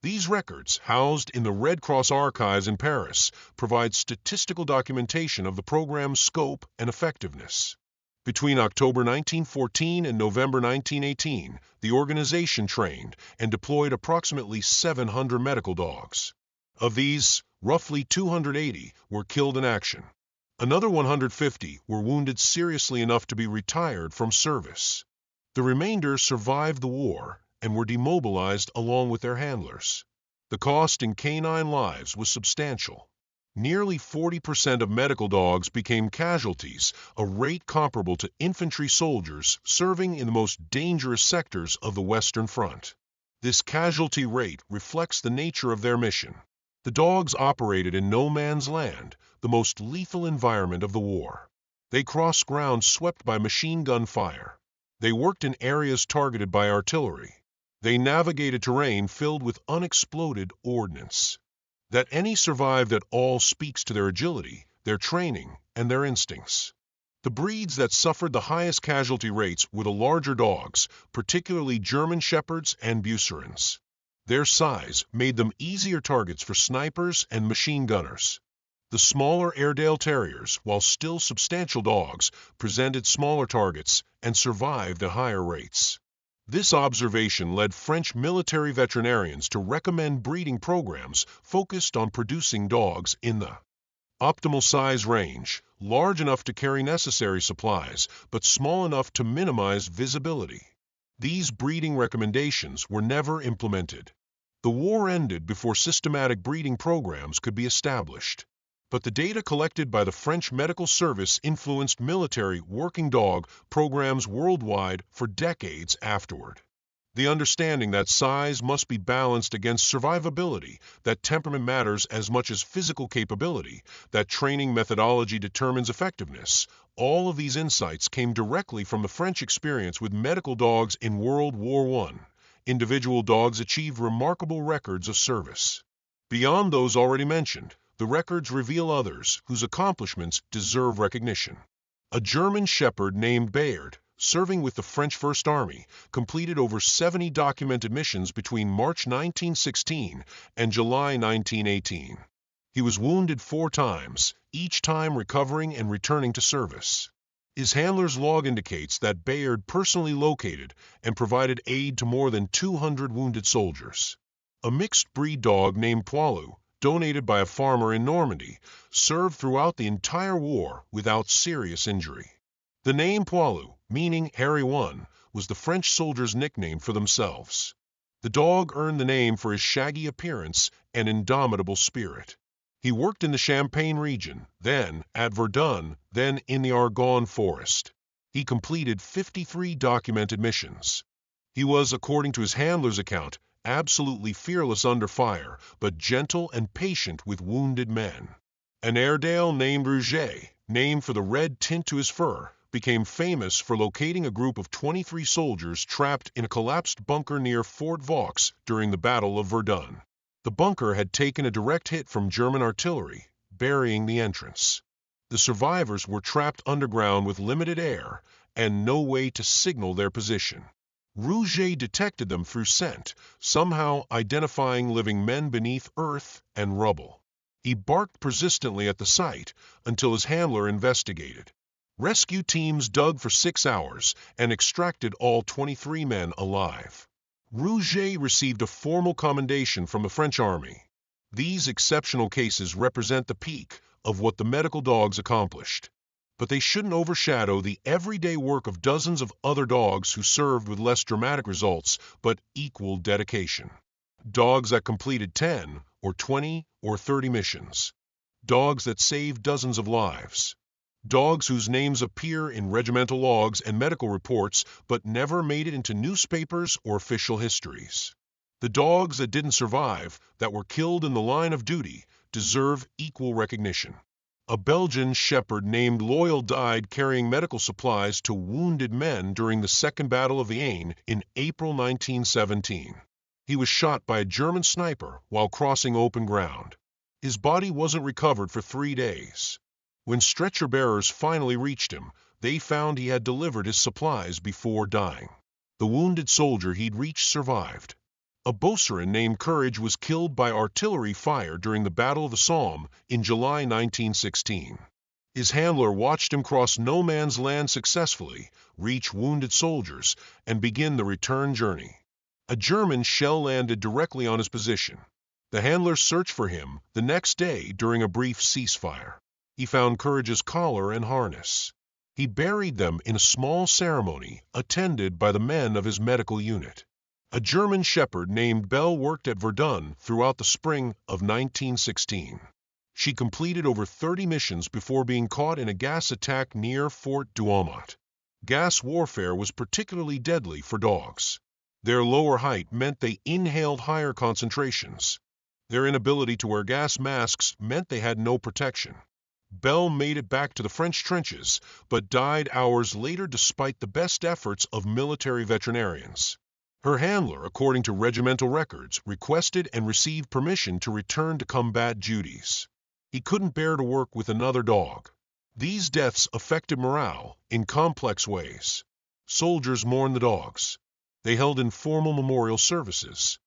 These records, housed in the Red Cross archives in Paris, provide statistical documentation of the program's scope and effectiveness. Between October 1914 and November 1918, the organization trained and deployed approximately 700 medical dogs. Of these, roughly 280 were killed in action. Another 150 were wounded seriously enough to be retired from service. The remainder survived the war and were demobilized along with their handlers. The cost in canine lives was substantial. Nearly 40% of medical dogs became casualties, a rate comparable to infantry soldiers serving in the most dangerous sectors of the Western Front. This casualty rate reflects the nature of their mission. The dogs operated in no man's land, the most lethal environment of the war. They crossed ground swept by machine gun fire. They worked in areas targeted by artillery. They navigated terrain filled with unexploded ordnance. That any survived at all speaks to their agility, their training, and their instincts. The breeds that suffered the highest casualty rates were the larger dogs, particularly German Shepherds and Bucerans. Their size made them easier targets for snipers and machine gunners. The smaller Airedale Terriers, while still substantial dogs, presented smaller targets and survived at higher rates. This observation led French military veterinarians to recommend breeding programs focused on producing dogs in the optimal size range, large enough to carry necessary supplies, but small enough to minimize visibility. These breeding recommendations were never implemented. The war ended before systematic breeding programs could be established. But the data collected by the French Medical Service influenced military working dog programs worldwide for decades afterward. The understanding that size must be balanced against survivability, that temperament matters as much as physical capability, that training methodology determines effectiveness, all of these insights came directly from the French experience with medical dogs in World War I. Individual dogs achieved remarkable records of service. Beyond those already mentioned, the records reveal others whose accomplishments deserve recognition. A German shepherd named Bayard, serving with the French First Army, completed over 70 documented missions between March 1916 and July 1918. He was wounded 4 times, each time recovering and returning to service. His handler's log indicates that Bayard personally located and provided aid to more than 200 wounded soldiers. A mixed-breed dog named Poilu, donated by a farmer in Normandy, served throughout the entire war without serious injury. The name Poilu, meaning hairy one, was the French soldiers' nickname for themselves. The dog earned the name for his shaggy appearance and indomitable spirit. He worked in the Champagne region, then at Verdun, then in the Argonne forest. He completed 53 documented missions. He was, according to his handler's account, absolutely fearless under fire, but gentle and patient with wounded men. An Airedale named Rouget, named for the red tint to his fur, became famous for locating a group of 23 soldiers trapped in a collapsed bunker near Fort Vaux during the Battle of Verdun. The bunker had taken a direct hit from German artillery, burying the entrance. The survivors were trapped underground with limited air and no way to signal their position. Rouget detected them through scent, somehow identifying living men beneath earth and rubble. He barked persistently at the sight until his handler investigated. Rescue teams dug for 6 hours and extracted all 23 men alive. Rouget received a formal commendation from the French Army. These exceptional cases represent the peak of what the medical dogs accomplished. But they shouldn't overshadow the everyday work of dozens of other dogs who served with less dramatic results but equal dedication. Dogs that completed 10 or 20 or 30 missions. Dogs that saved dozens of lives. Dogs whose names appear in regimental logs and medical reports but never made it into newspapers or official histories. The dogs that didn't survive, that were killed in the line of duty, deserve equal recognition. A Belgian shepherd named Loyal died carrying medical supplies to wounded men during the Second Battle of the Aisne in April 1917. He was shot by a German sniper while crossing open ground. His body wasn't recovered for 3 days. When stretcher bearers finally reached him, they found he had delivered his supplies before dying. The wounded soldier he'd reached survived. A Beauceron named Courage was killed by artillery fire during the Battle of the Somme in July 1916. His handler watched him cross no man's land successfully, reach wounded soldiers, and begin the return journey. A German shell landed directly on his position. The handler searched for him the next day during a brief ceasefire. He found Courage's collar and harness. He buried them in a small ceremony attended by the men of his medical unit. A German shepherd named Belle worked at Verdun throughout the spring of 1916. She completed over 30 missions before being caught in a gas attack near Fort Douaumont. Gas warfare was particularly deadly for dogs. Their lower height meant they inhaled higher concentrations. Their inability to wear gas masks meant they had no protection. Belle made it back to the French trenches, but died hours later despite the best efforts of military veterinarians. Her handler, according to regimental records, requested and received permission to return to combat duties. He couldn't bear to work with another dog. These deaths affected morale in complex ways. Soldiers mourned the dogs. They held informal memorial services.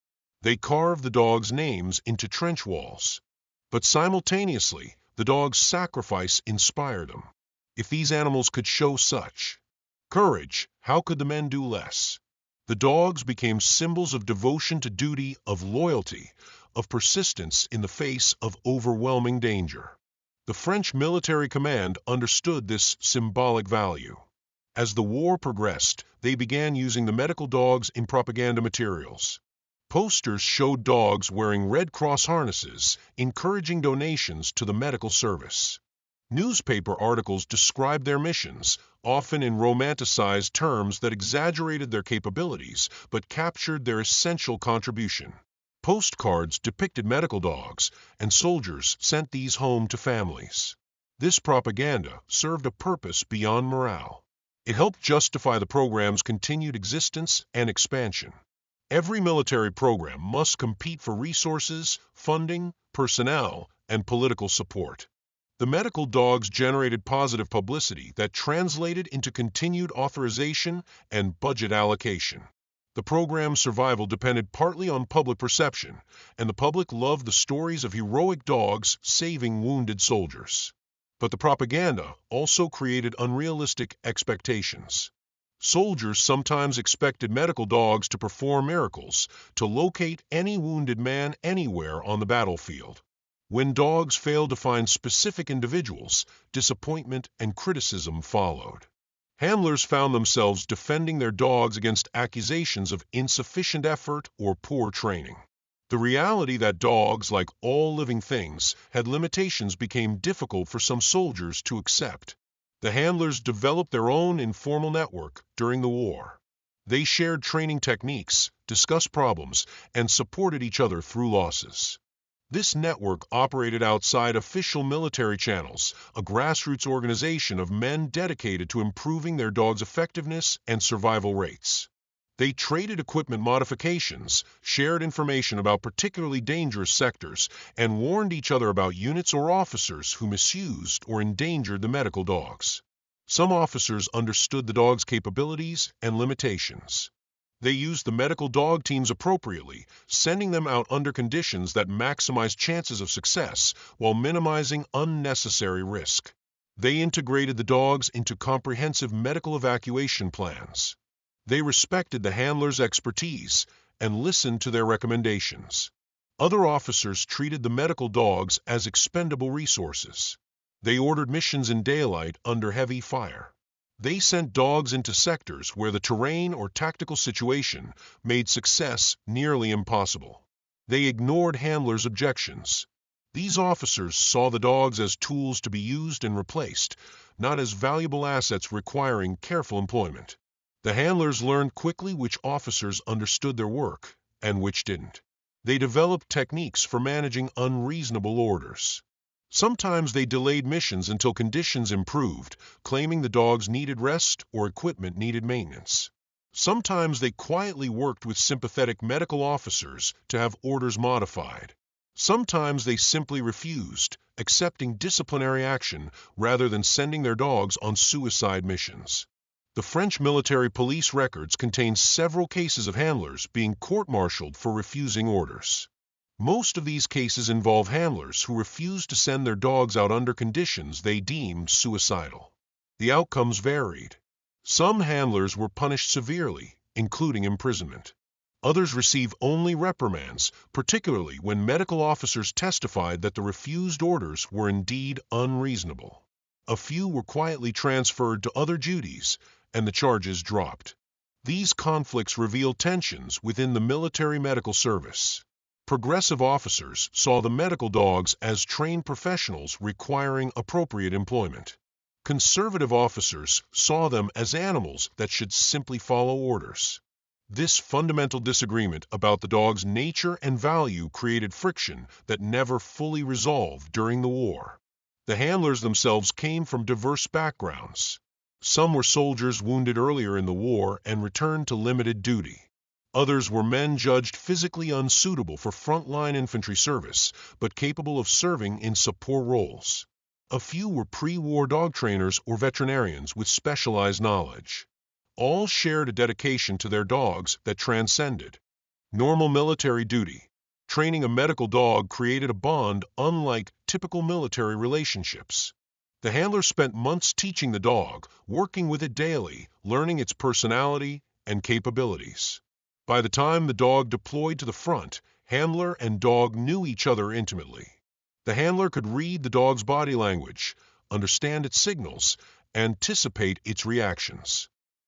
They carved the dogs' names into trench walls. But simultaneously, the dog's sacrifice inspired them. If these animals could show such courage, how could the men do less? The dogs became symbols of devotion to duty, of loyalty, of persistence in the face of overwhelming danger. The French military command understood this symbolic value. As the war progressed, they began using the medical dogs in propaganda materials. Posters showed dogs wearing Red Cross harnesses, encouraging donations to the medical service. Newspaper articles described their missions, often in romanticized terms that exaggerated their capabilities but captured their essential contribution. Postcards depicted medical dogs, and soldiers sent these home to families. This propaganda served a purpose beyond morale. It helped justify the program's continued existence and expansion. Every military program must compete for resources, funding, personnel, and political support. The medical dogs generated positive publicity that translated into continued authorization and budget allocation. The program's survival depended partly on public perception, and the public loved the stories of heroic dogs saving wounded soldiers. But the propaganda also created unrealistic expectations. Soldiers sometimes expected medical dogs to perform miracles, to locate any wounded man anywhere on the battlefield. When dogs failed to find specific individuals, disappointment and criticism followed. Handlers found themselves defending their dogs against accusations of insufficient effort or poor training. The reality that dogs, like all living things, had limitations became difficult for some soldiers to accept. The handlers developed their own informal network during the war. They shared training techniques, discussed problems, and supported each other through losses. This network operated outside official military channels, a grassroots organization of men dedicated to improving their dogs' effectiveness and survival rates. They traded equipment modifications, shared information about particularly dangerous sectors, and warned each other about units or officers who misused or endangered the medical dogs. Some officers understood the dog's capabilities and limitations. They used the medical dog teams appropriately, sending them out under conditions that maximized chances of success while minimizing unnecessary risk. They integrated the dogs into comprehensive medical evacuation plans. They respected the handlers' expertise and listened to their recommendations. Other officers treated the medical dogs as expendable resources. They ordered missions in daylight under heavy fire. They sent dogs into sectors where the terrain or tactical situation made success nearly impossible. They ignored handlers' objections. These officers saw the dogs as tools to be used and replaced, not as valuable assets requiring careful employment. The handlers learned quickly which officers understood their work and which didn't. They developed techniques for managing unreasonable orders. Sometimes they delayed missions until conditions improved, claiming the dogs needed rest or equipment needed maintenance. Sometimes they quietly worked with sympathetic medical officers to have orders modified. Sometimes they simply refused, accepting disciplinary action rather than sending their dogs on suicide missions. The French military police records contain several cases of handlers being court-martialed for refusing orders. Most of these cases involve handlers who refused to send their dogs out under conditions they deemed suicidal. The outcomes varied. Some handlers were punished severely, including imprisonment. Others received only reprimands, particularly when medical officers testified that the refused orders were indeed unreasonable. A few were quietly transferred to other duties, and the charges dropped. These conflicts reveal tensions within the military medical service. Progressive officers saw the medical dogs as trained professionals requiring appropriate employment. Conservative officers saw them as animals that should simply follow orders. This fundamental disagreement about the dog's nature and value created friction that never fully resolved during the war. The handlers themselves came from diverse backgrounds. Some were soldiers wounded earlier in the war and returned to limited duty. Others were men judged physically unsuitable for frontline infantry service, but capable of serving in support roles. A few were pre-war dog trainers or veterinarians with specialized knowledge. All shared a dedication to their dogs that transcended normal military duty. Training a medical dog created a bond unlike typical military relationships. The handler spent months teaching the dog, working with it daily, learning its personality and capabilities. By the time the dog deployed to the front, handler and dog knew each other intimately. The handler could read the dog's body language, understand its signals, and anticipate its reactions.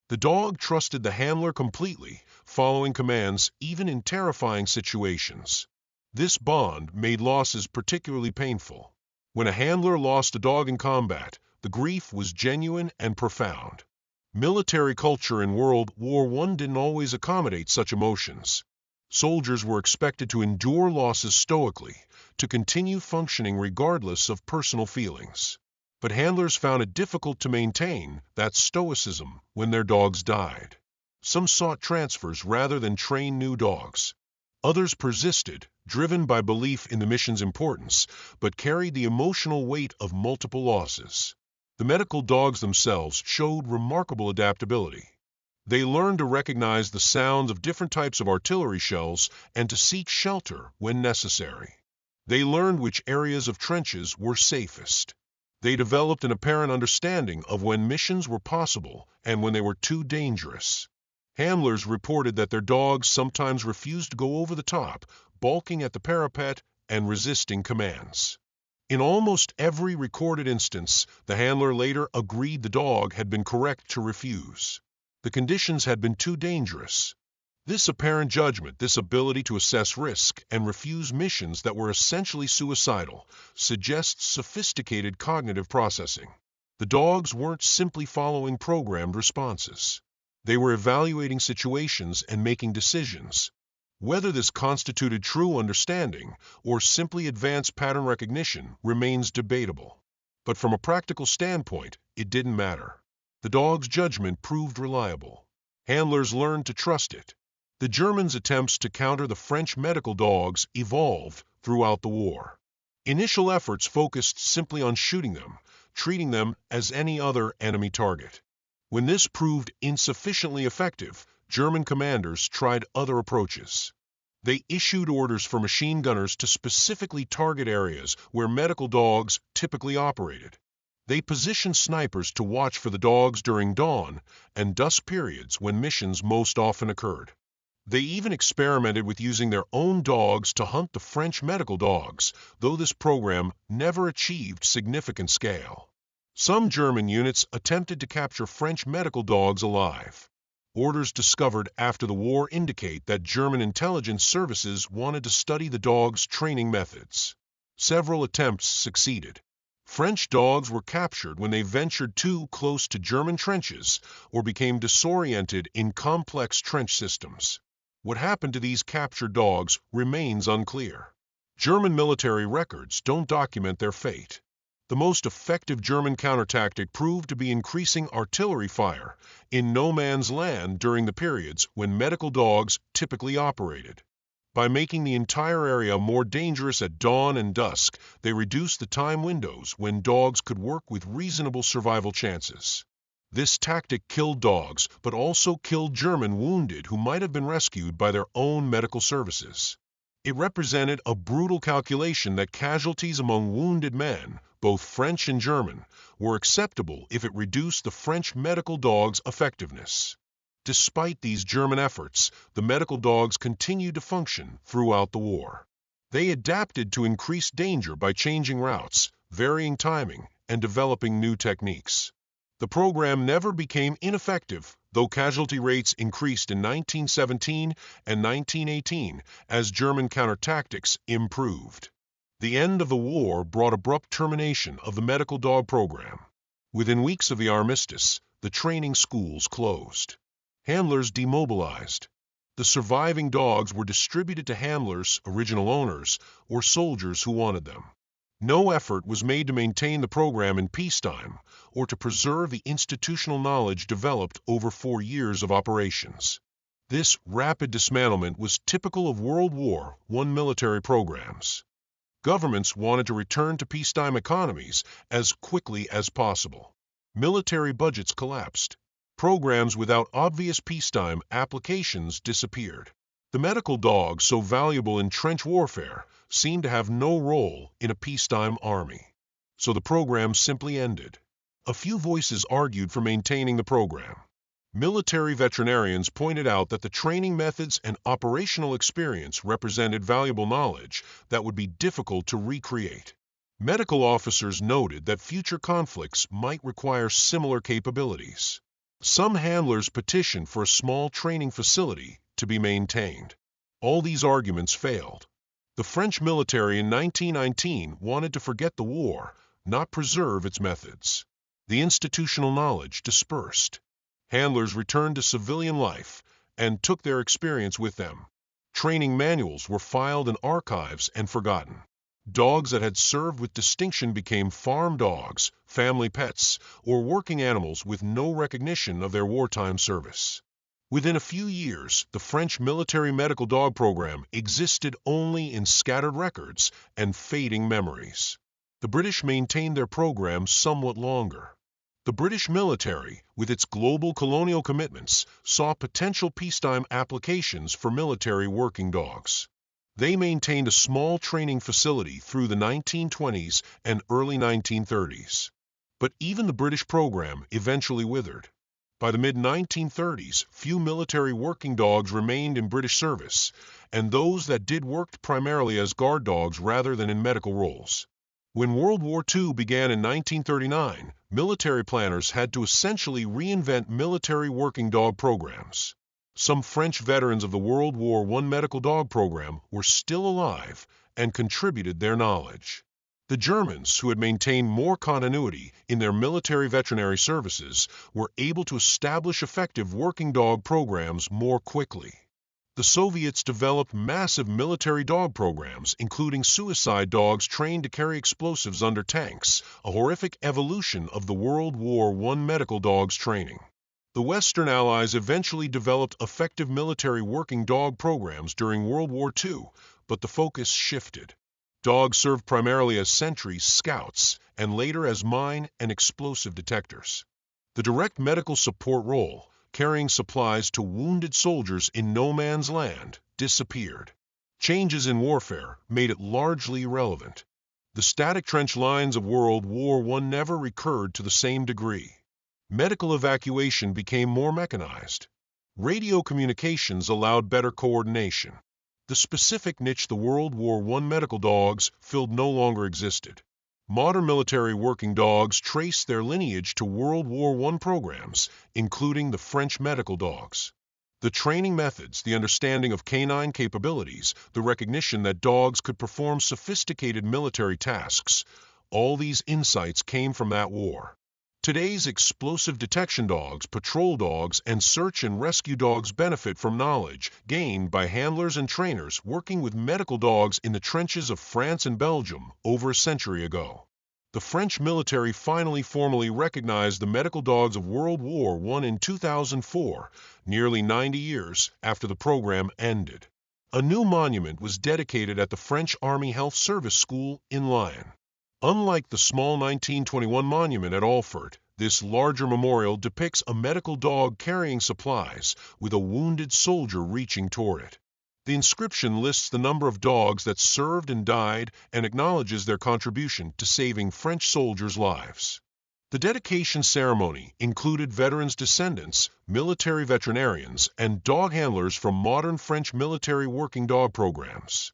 The dog trusted the handler completely, following commands even in terrifying situations. This bond made losses particularly painful. When a handler lost a dog in combat, the grief was genuine and profound. Military culture in World War I didn't always accommodate such emotions. Soldiers were expected to endure losses stoically, to continue functioning regardless of personal feelings. But handlers found it difficult to maintain that stoicism when their dogs died. Some sought transfers rather than train new dogs. Others persisted, driven by belief in the mission's importance, but carried the emotional weight of multiple losses. The medical dogs themselves showed remarkable adaptability. They learned to recognize the sounds of different types of artillery shells and to seek shelter when necessary. They learned which areas of trenches were safest. They developed an apparent understanding of when missions were possible and when they were too dangerous. Handlers reported that their dogs sometimes refused to go over the top, balking at the parapet and resisting commands. In almost every recorded instance, the handler later agreed the dog had been correct to refuse. The conditions had been too dangerous. This apparent judgment, this ability to assess risk and refuse missions that were essentially suicidal, suggests sophisticated cognitive processing. The dogs weren't simply following programmed responses. They were evaluating situations and making decisions. Whether this constituted true understanding or simply advanced pattern recognition remains debatable. But from a practical standpoint, it didn't matter. The dog's judgment proved reliable. Handlers learned to trust it. The Germans' attempts to counter the French medical dogs evolved throughout the war. Initial efforts focused simply on shooting them, treating them as any other enemy target. When this proved insufficiently effective, German commanders tried other approaches. They issued orders for machine gunners to specifically target areas where medical dogs typically operated. They positioned snipers to watch for the dogs during dawn and dusk periods when missions most often occurred. They even experimented with using their own dogs to hunt the French medical dogs, though this program never achieved significant scale. Some German units attempted to capture French medical dogs alive. Orders discovered after the war indicate that German intelligence services wanted to study the dogs' training methods. Several attempts succeeded. French dogs were captured when they ventured too close to German trenches or became disoriented in complex trench systems. What happened to these captured dogs remains unclear. German military records don't document their fate. The most effective German countertactic proved to be increasing artillery fire in no man's land during the periods when medical dogs typically operated. By making the entire area more dangerous at dawn and dusk, they reduced the time windows when dogs could work with reasonable survival chances. This tactic killed dogs, but also killed German wounded who might have been rescued by their own medical services. It represented a brutal calculation that casualties among wounded men, both French and German, were acceptable if it reduced the French medical dogs' effectiveness. Despite these German efforts, the medical dogs continued to function throughout the war. They adapted to increased danger by changing routes, varying timing, and developing new techniques. The program never became ineffective, though casualty rates increased in 1917 and 1918 as German countertactics improved. The end of the war brought abrupt termination of the medical dog program. Within weeks of the armistice, the training schools closed. Handlers demobilized. The surviving dogs were distributed to handlers, original owners, or soldiers who wanted them. No effort was made to maintain the program in peacetime or to preserve the institutional knowledge developed over 4 years of operations. This rapid dismantlement was typical of World War I military programs. Governments wanted to return to peacetime economies as quickly as possible. Military budgets collapsed. Programs without obvious peacetime applications disappeared. The medical dog, so valuable in trench warfare, seemed to have no role in a peacetime army. So the program simply ended. A few voices argued for maintaining the program. Military veterinarians pointed out that the training methods and operational experience represented valuable knowledge that would be difficult to recreate. Medical officers noted that future conflicts might require similar capabilities. Some handlers petitioned for a small training facility to be maintained. All these arguments failed. The French military in 1919 wanted to forget the war, not preserve its methods. The institutional knowledge dispersed. Handlers returned to civilian life and took their experience with them. Training manuals were filed in archives and forgotten. Dogs that had served with distinction became farm dogs, family pets, or working animals with no recognition of their wartime service. Within a few years, the French military medical dog program existed only in scattered records and fading memories. The British maintained their program somewhat longer. The British military, with its global colonial commitments, saw potential peacetime applications for military working dogs. They maintained a small training facility through the 1920s and early 1930s. But even the British program eventually withered. By the mid-1930s, few military working dogs remained in British service, and those that did worked primarily as guard dogs rather than in medical roles. When World War II began in 1939, military planners had to essentially reinvent military working dog programs. Some French veterans of the World War I medical dog program were still alive and contributed their knowledge. The Germans, who had maintained more continuity in their military veterinary services, were able to establish effective working dog programs more quickly. The Soviets developed massive military dog programs, including suicide dogs trained to carry explosives under tanks, a horrific evolution of the World War I medical dogs training. The Western Allies eventually developed effective military working dog programs during World War II, but the focus shifted. Dogs served primarily as sentries, scouts, and later as mine and explosive detectors. The direct medical support role, carrying supplies to wounded soldiers in no man's land, disappeared. Changes in warfare made it largely irrelevant. The static trench lines of World War I never recurred to the same degree. Medical evacuation became more mechanized. Radio communications allowed better coordination. The specific niche the World War I medical dogs filled no longer existed. Modern military working dogs trace their lineage to World War I programs, including the French medical dogs. The training methods, the understanding of canine capabilities, the recognition that dogs could perform sophisticated military tasks, all these insights came from that war. Today's explosive detection dogs, patrol dogs, and search and rescue dogs benefit from knowledge gained by handlers and trainers working with medical dogs in the trenches of France and Belgium over a century ago. The French military finally formally recognized the medical dogs of World War I in 2004, nearly 90 years after the program ended. A new monument was dedicated at the French Army Health Service School in Lyon. Unlike the small 1921 monument at Alfort, this larger memorial depicts a medical dog carrying supplies with a wounded soldier reaching toward it. The inscription lists the number of dogs that served and died and acknowledges their contribution to saving French soldiers' lives. The dedication ceremony included veterans' descendants, military veterinarians, and dog handlers from modern French military working dog programs.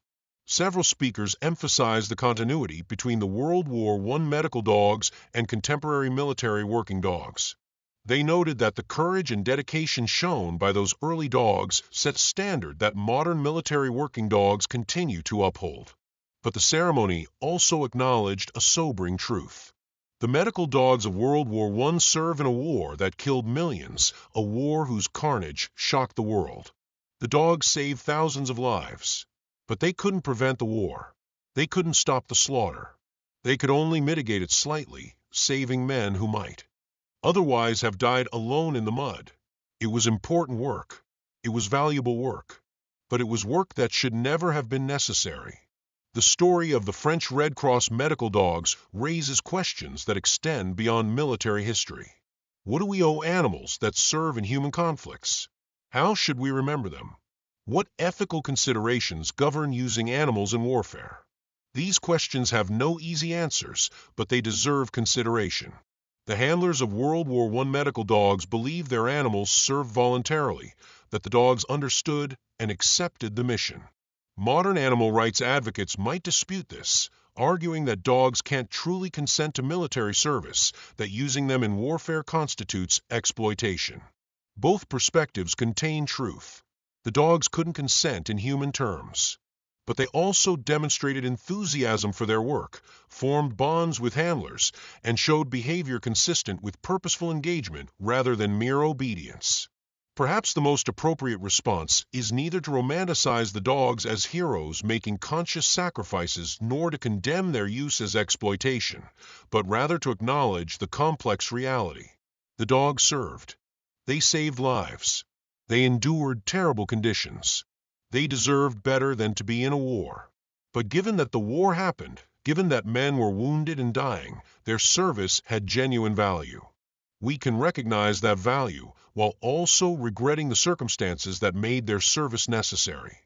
Several speakers emphasized the continuity between the World War I medical dogs and contemporary military working dogs. They noted that the courage and dedication shown by those early dogs set a standard that modern military working dogs continue to uphold. But the ceremony also acknowledged a sobering truth. The medical dogs of World War I served in a war that killed millions, a war whose carnage shocked the world. The dogs saved thousands of lives. But they couldn't prevent the war. They couldn't stop the slaughter. They could only mitigate it slightly, saving men who might otherwise have died alone in the mud. It was important work. It was valuable work. But it was work that should never have been necessary. The story of the French Red Cross medical dogs raises questions that extend beyond military history. What do we owe animals that serve in human conflicts? How should we remember them? What ethical considerations govern using animals in warfare? These questions have no easy answers, but they deserve consideration. The handlers of World War I medical dogs believed their animals served voluntarily, that the dogs understood and accepted the mission. Modern animal rights advocates might dispute this, arguing that dogs can't truly consent to military service, that using them in warfare constitutes exploitation. Both perspectives contain truth. The dogs couldn't consent in human terms. But they also demonstrated enthusiasm for their work, formed bonds with handlers, and showed behavior consistent with purposeful engagement rather than mere obedience. Perhaps the most appropriate response is neither to romanticize the dogs as heroes making conscious sacrifices nor to condemn their use as exploitation, but rather to acknowledge the complex reality. The dogs served. They saved lives. They endured terrible conditions. They deserved better than to be in a war. But given that the war happened, given that men were wounded and dying, their service had genuine value. We can recognize that value while also regretting the circumstances that made their service necessary.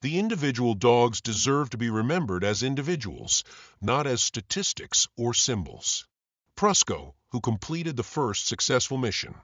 The individual dogs deserve to be remembered as individuals, not as statistics or symbols. Prusco, who completed the first successful mission.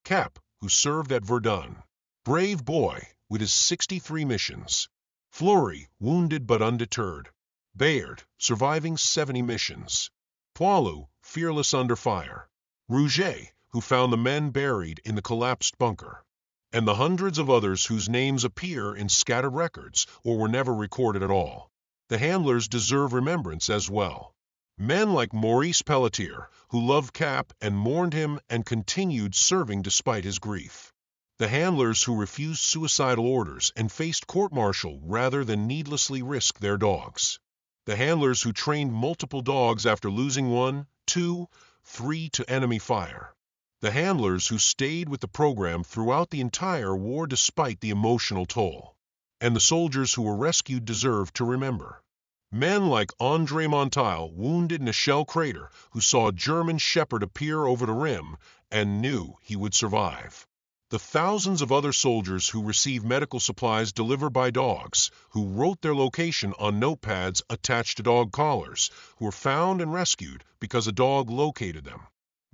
Cap, who served at Verdun. Brave boy, with his 63 missions. Fleury, wounded but undeterred. Bayard, surviving 70 missions. Poilu, fearless under fire. Rouget, who found the men buried in the collapsed bunker. And the hundreds of others whose names appear in scattered records or were never recorded at all. The handlers deserve remembrance as well. Men like Maurice Pelletier, who loved Cap and mourned him and continued serving despite his grief. The handlers who refused suicidal orders and faced court-martial rather than needlessly risk their dogs. The handlers who trained multiple dogs after losing 1, 2, 3 to enemy fire. The handlers who stayed with the program throughout the entire war despite the emotional toll. And the soldiers who were rescued deserve to remember. Men like André Monteil, wounded in a shell crater, who saw a German shepherd appear over the rim and knew he would survive. The thousands of other soldiers who received medical supplies delivered by dogs, who wrote their location on notepads attached to dog collars, who were found and rescued because a dog located them.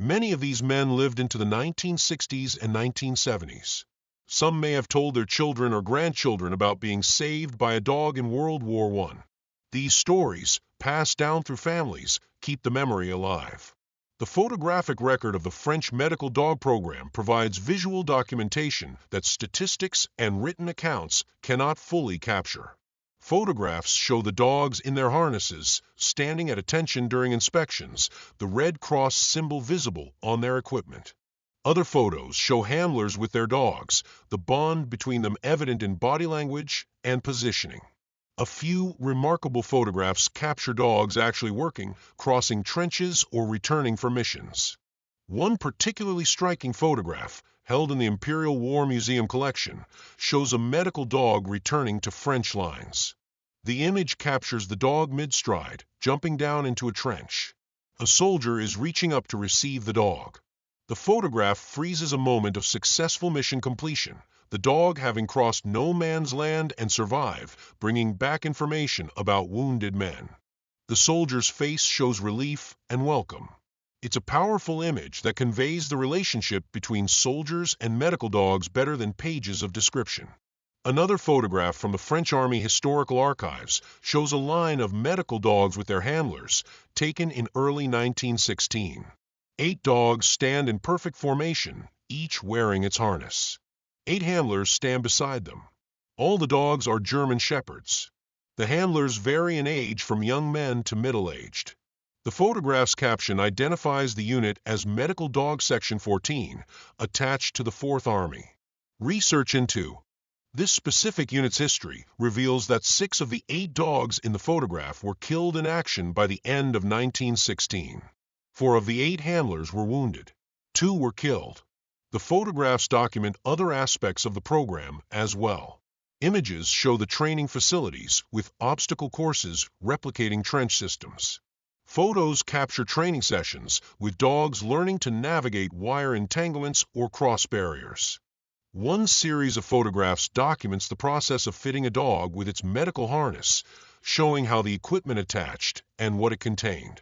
Many of these men lived into the 1960s and 1970s. Some may have told their children or grandchildren about being saved by a dog in World War I. These stories, passed down through families, keep the memory alive. The photographic record of the French medical dog program provides visual documentation that statistics and written accounts cannot fully capture. Photographs show the dogs in their harnesses, standing at attention during inspections, the Red Cross symbol visible on their equipment. Other photos show handlers with their dogs, the bond between them evident in body language and positioning. A few remarkable photographs capture dogs actually working, crossing trenches, or returning for missions. One particularly striking photograph, held in the Imperial War Museum collection, shows a medical dog returning to French lines. The image captures the dog mid-stride, jumping down into a trench. A soldier is reaching up to receive the dog. The photograph freezes a moment of successful mission completion, the dog having crossed no man's land and survived, bringing back information about wounded men. The soldier's face shows relief and welcome. It's a powerful image that conveys the relationship between soldiers and medical dogs better than pages of description. Another photograph from the French Army Historical Archives shows a line of medical dogs with their handlers, taken in early 1916. 8 dogs stand in perfect formation, each wearing its harness. 8 handlers stand beside them. All the dogs are German shepherds. The handlers vary in age from young men to middle-aged. The photograph's caption identifies the unit as Medical Dog Section 14, attached to the 4th Army. Research into this specific unit's history reveals that 6 of the 8 dogs in the photograph were killed in action by the end of 1916. 4 of the 8 handlers were wounded. 2 were killed. The photographs document other aspects of the program as well. Images show the training facilities with obstacle courses replicating trench systems. Photos capture training sessions with dogs learning to navigate wire entanglements or cross barriers. One series of photographs documents the process of fitting a dog with its medical harness, showing how the equipment attached and what it contained.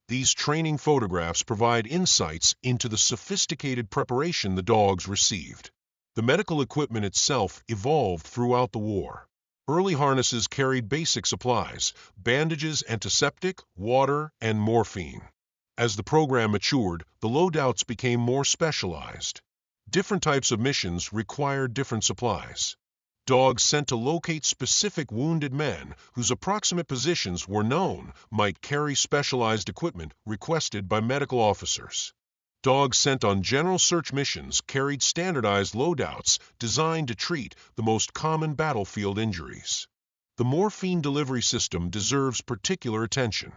These training photographs provide insights into the sophisticated preparation the dogs received. The medical equipment itself evolved throughout the war. Early harnesses carried basic supplies: bandages, antiseptic, water, and morphine. As the program matured, the loadouts became more specialized. Different types of missions required different supplies. Dogs sent to locate specific wounded men whose approximate positions were known might carry specialized equipment requested by medical officers. Dogs sent on general search missions carried standardized loadouts designed to treat the most common battlefield injuries. The morphine delivery system deserves particular attention.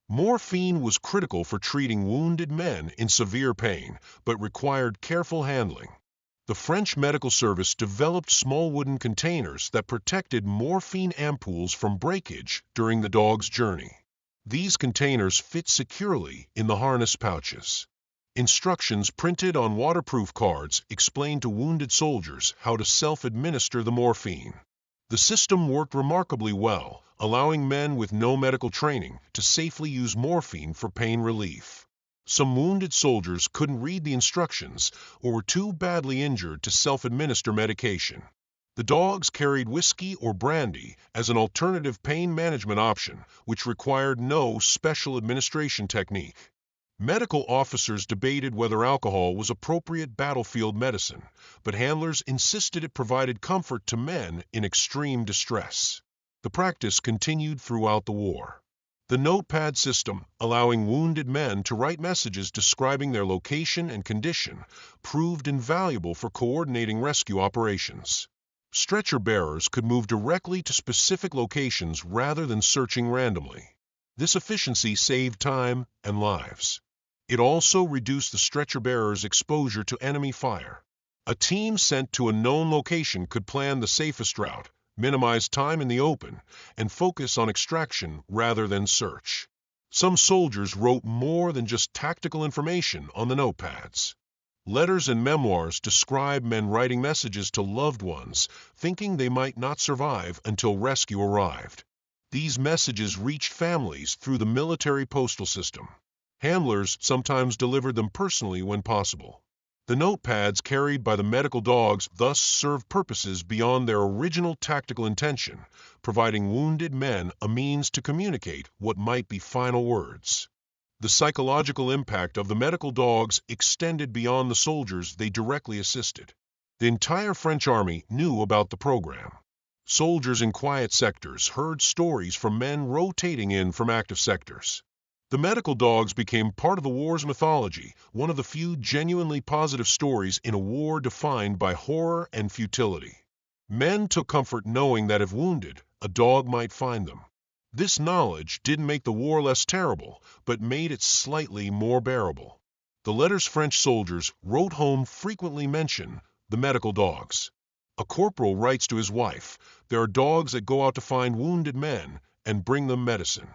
Morphine was critical for treating wounded men in severe pain, but required careful handling. The French medical service developed small wooden containers that protected morphine ampoules from breakage during the dog's journey. These containers fit securely in the harness pouches. Instructions printed on waterproof cards explained to wounded soldiers how to self-administer the morphine. The system worked remarkably well, allowing men with no medical training to safely use morphine for pain relief. Some wounded soldiers couldn't read the instructions or were too badly injured to self-administer medication. The dogs carried whiskey or brandy as an alternative pain management option, which required no special administration technique. Medical officers debated whether alcohol was appropriate battlefield medicine, but handlers insisted it provided comfort to men in extreme distress. The practice continued throughout the war. The notepad system, allowing wounded men to write messages describing their location and condition, proved invaluable for coordinating rescue operations. Stretcher bearers could move directly to specific locations rather than searching randomly. This efficiency saved time and lives. It also reduced the stretcher bearer's exposure to enemy fire. A team sent to a known location could plan the safest route, minimize time in the open, and focus on extraction rather than search. Some soldiers wrote more than just tactical information on the notepads. Letters and memoirs describe men writing messages to loved ones, thinking they might not survive until rescue arrived. These messages reached families through the military postal system. Handlers sometimes delivered them personally when possible. The notepads carried by the medical dogs thus served purposes beyond their original tactical intention, providing wounded men a means to communicate what might be final words. The psychological impact of the medical dogs extended beyond the soldiers they directly assisted. The entire French army knew about the program. Soldiers in quiet sectors heard stories from men rotating in from active sectors. The medical dogs became part of the war's mythology, one of the few genuinely positive stories in a war defined by horror and futility. Men took comfort knowing that if wounded, a dog might find them. This knowledge didn't make the war less terrible, but made it slightly more bearable. The letters French soldiers wrote home frequently mention the medical dogs. A corporal writes to his wife, "There are dogs that go out to find wounded men and bring them medicine.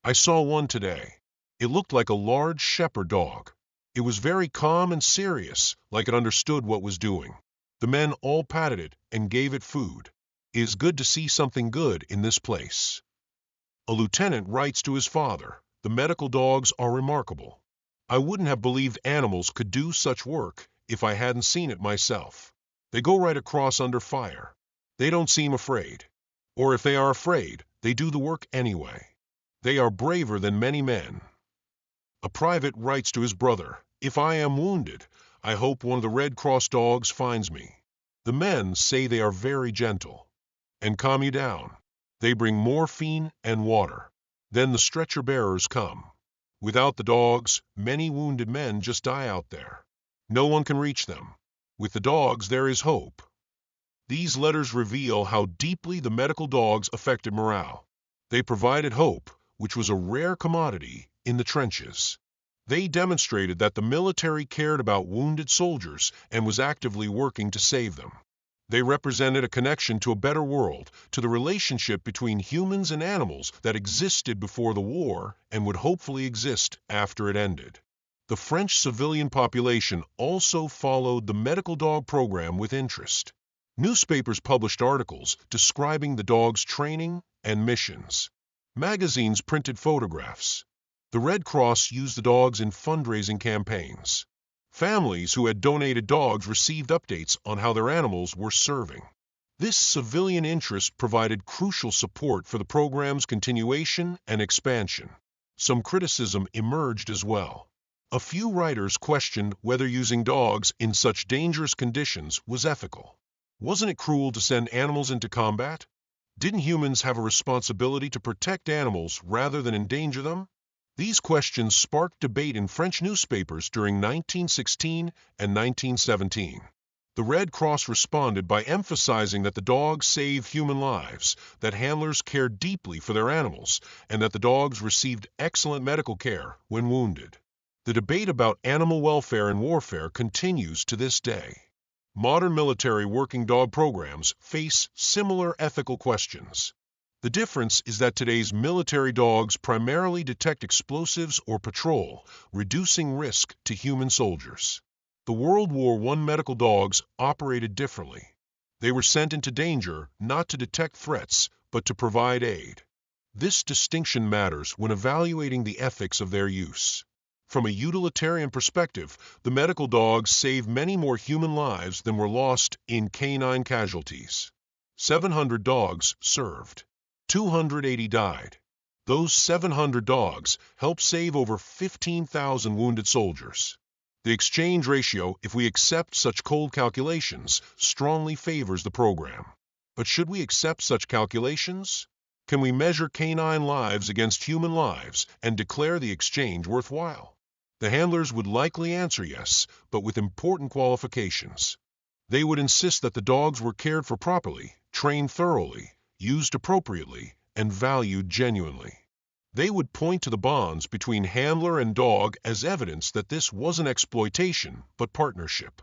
I saw one today. It looked like a large shepherd dog. It was very calm and serious, like it understood what was doing. The men all patted it and gave it food. It is good to see something good in this place." A lieutenant writes to his father, "The medical dogs are remarkable. I wouldn't have believed animals could do such work if I hadn't seen it myself. They go right across under fire. They don't seem afraid. Or if they are afraid, they do the work anyway. They are braver than many men." A private writes to his brother, "If I am wounded, I hope one of the Red Cross dogs finds me. The men say they are very gentle and calm you down. They bring morphine and water. Then the stretcher bearers come. Without the dogs, many wounded men just die out there. No one can reach them. With the dogs, there is hope." These letters reveal how deeply the medical dogs affected morale. They provided hope, which was a rare commodity in the trenches. They demonstrated that the military cared about wounded soldiers and was actively working to save them. They represented a connection to a better world, to the relationship between humans and animals that existed before the war and would hopefully exist after it ended. The French civilian population also followed the medical dog program with interest. Newspapers published articles describing the dogs' training and missions. Magazines printed photographs. The Red Cross used the dogs in fundraising campaigns. Families who had donated dogs received updates on how their animals were serving. This civilian interest provided crucial support for the program's continuation and expansion. Some criticism emerged as well. A few writers questioned whether using dogs in such dangerous conditions was ethical. Wasn't it cruel to send animals into combat? Didn't humans have a responsibility to protect animals rather than endanger them? These questions sparked debate in French newspapers during 1916 and 1917. The Red Cross responded by emphasizing that the dogs save human lives, that handlers cared deeply for their animals, and that the dogs received excellent medical care when wounded. The debate about animal welfare in warfare continues to this day. Modern military working dog programs face similar ethical questions. The difference is that today's military dogs primarily detect explosives or patrol, reducing risk to human soldiers. The World War I medical dogs operated differently. They were sent into danger not to detect threats, but to provide aid. This distinction matters when evaluating the ethics of their use. From a utilitarian perspective, the medical dogs save many more human lives than were lost in canine casualties. 700 dogs served. 280 died. Those 700 dogs helped save over 15,000 wounded soldiers. The exchange ratio, if we accept such cold calculations, strongly favors the program. But should we accept such calculations? Can we measure canine lives against human lives and declare the exchange worthwhile? The handlers would likely answer yes, but with important qualifications. They would insist that the dogs were cared for properly, trained thoroughly, used appropriately, and valued genuinely. They would point to the bonds between handler and dog as evidence that this wasn't exploitation, but partnership.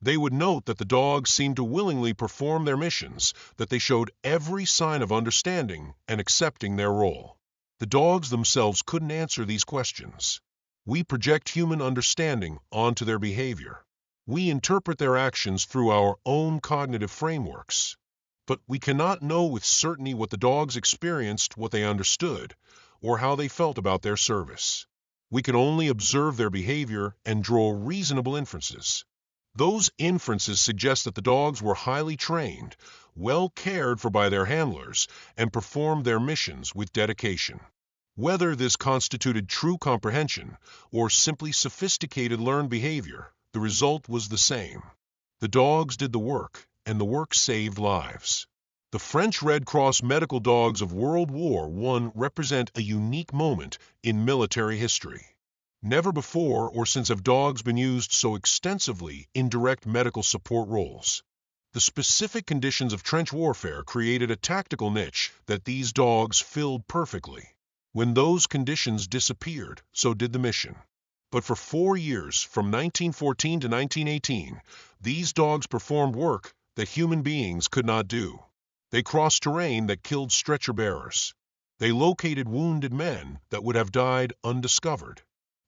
They would note that the dogs seemed to willingly perform their missions, that they showed every sign of understanding and accepting their role. The dogs themselves couldn't answer these questions. We project human understanding onto their behavior. We interpret their actions through our own cognitive frameworks. But we cannot know with certainty what the dogs experienced, what they understood, or how they felt about their service. We can only observe their behavior and draw reasonable inferences. Those inferences suggest that the dogs were highly trained, well cared for by their handlers, and performed their missions with dedication. Whether this constituted true comprehension or simply sophisticated learned behavior, the result was the same. The dogs did the work, and the work saved lives. The French Red Cross medical dogs of World War I represent a unique moment in military history. Never before or since have dogs been used so extensively in direct medical support roles. The specific conditions of trench warfare created a tactical niche that these dogs filled perfectly. When those conditions disappeared, so did the mission. But for 4 years, from 1914 to 1918, these dogs performed work that human beings could not do. They crossed terrain that killed stretcher bearers. They located wounded men that would have died undiscovered.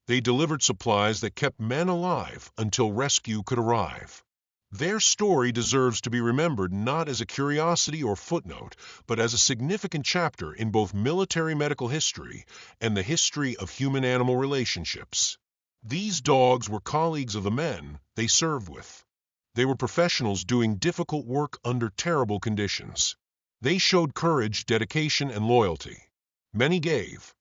They delivered supplies that kept men alive until rescue could arrive. Their story deserves to be remembered not as a curiosity or footnote, but as a significant chapter in both military medical history and the history of human-animal relationships. These dogs were colleagues of the men they served with. They were professionals doing difficult work under terrible conditions. They showed courage, dedication, and loyalty. Many gave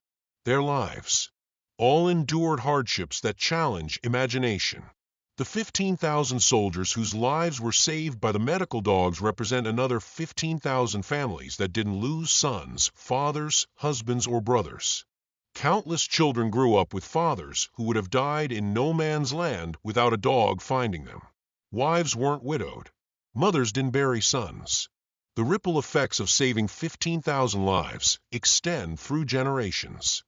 their lives. All endured hardships that challenge imagination. The 15,000 soldiers whose lives were saved by the medical dogs represent another 15,000 families that didn't lose sons, fathers, husbands, or brothers. Countless children grew up with fathers who would have died in no man's land without a dog finding them. Wives weren't widowed. Mothers didn't bury sons. The ripple effects of saving 15,000 lives extend through generations.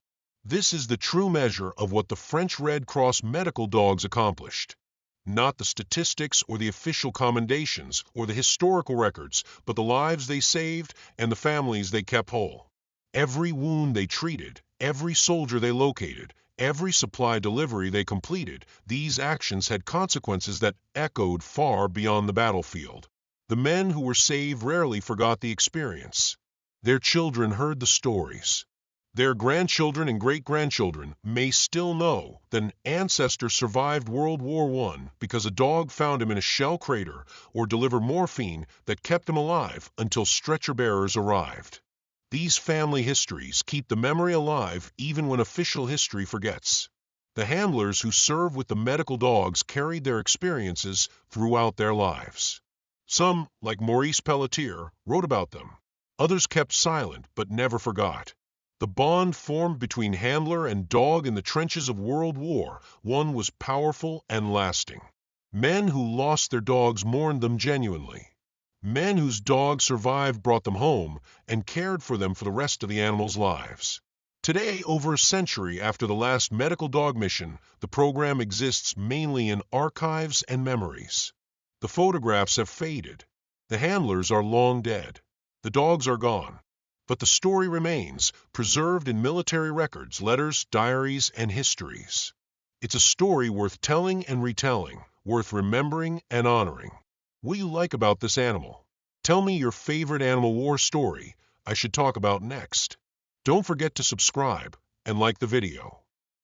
This is the true measure of what the French Red Cross medical dogs accomplished. Not the statistics or the official commendations or the historical records, but the lives they saved and the families they kept whole. Every wound they treated, every soldier they located, every supply delivery they completed, these actions had consequences that echoed far beyond the battlefield. The men who were saved rarely forgot the experience. Their children heard the stories. Their grandchildren and great-grandchildren may still know that an ancestor survived World War I because a dog found him in a shell crater or delivered morphine that kept him alive until stretcher bearers arrived. These family histories keep the memory alive even when official history forgets. The handlers who served with the medical dogs carried their experiences throughout their lives. Some, like Maurice Pelletier, wrote about them. Others kept silent but never forgot. The bond formed between handler and dog in the trenches of World War I was powerful and lasting. Men who lost their dogs mourned them genuinely. Men whose dogs survived brought them home and cared for them for the rest of the animals' lives. Today, over a century after the last medical dog mission, the program exists mainly in archives and memories. The photographs have faded. The handlers are long dead. The dogs are gone. But the story remains, preserved in military records, letters, diaries, and histories. It's a story worth telling and retelling, worth remembering and honoring. What do you like about this animal? Tell me your favorite animal war story I should talk about next. Don't forget to subscribe and like the video.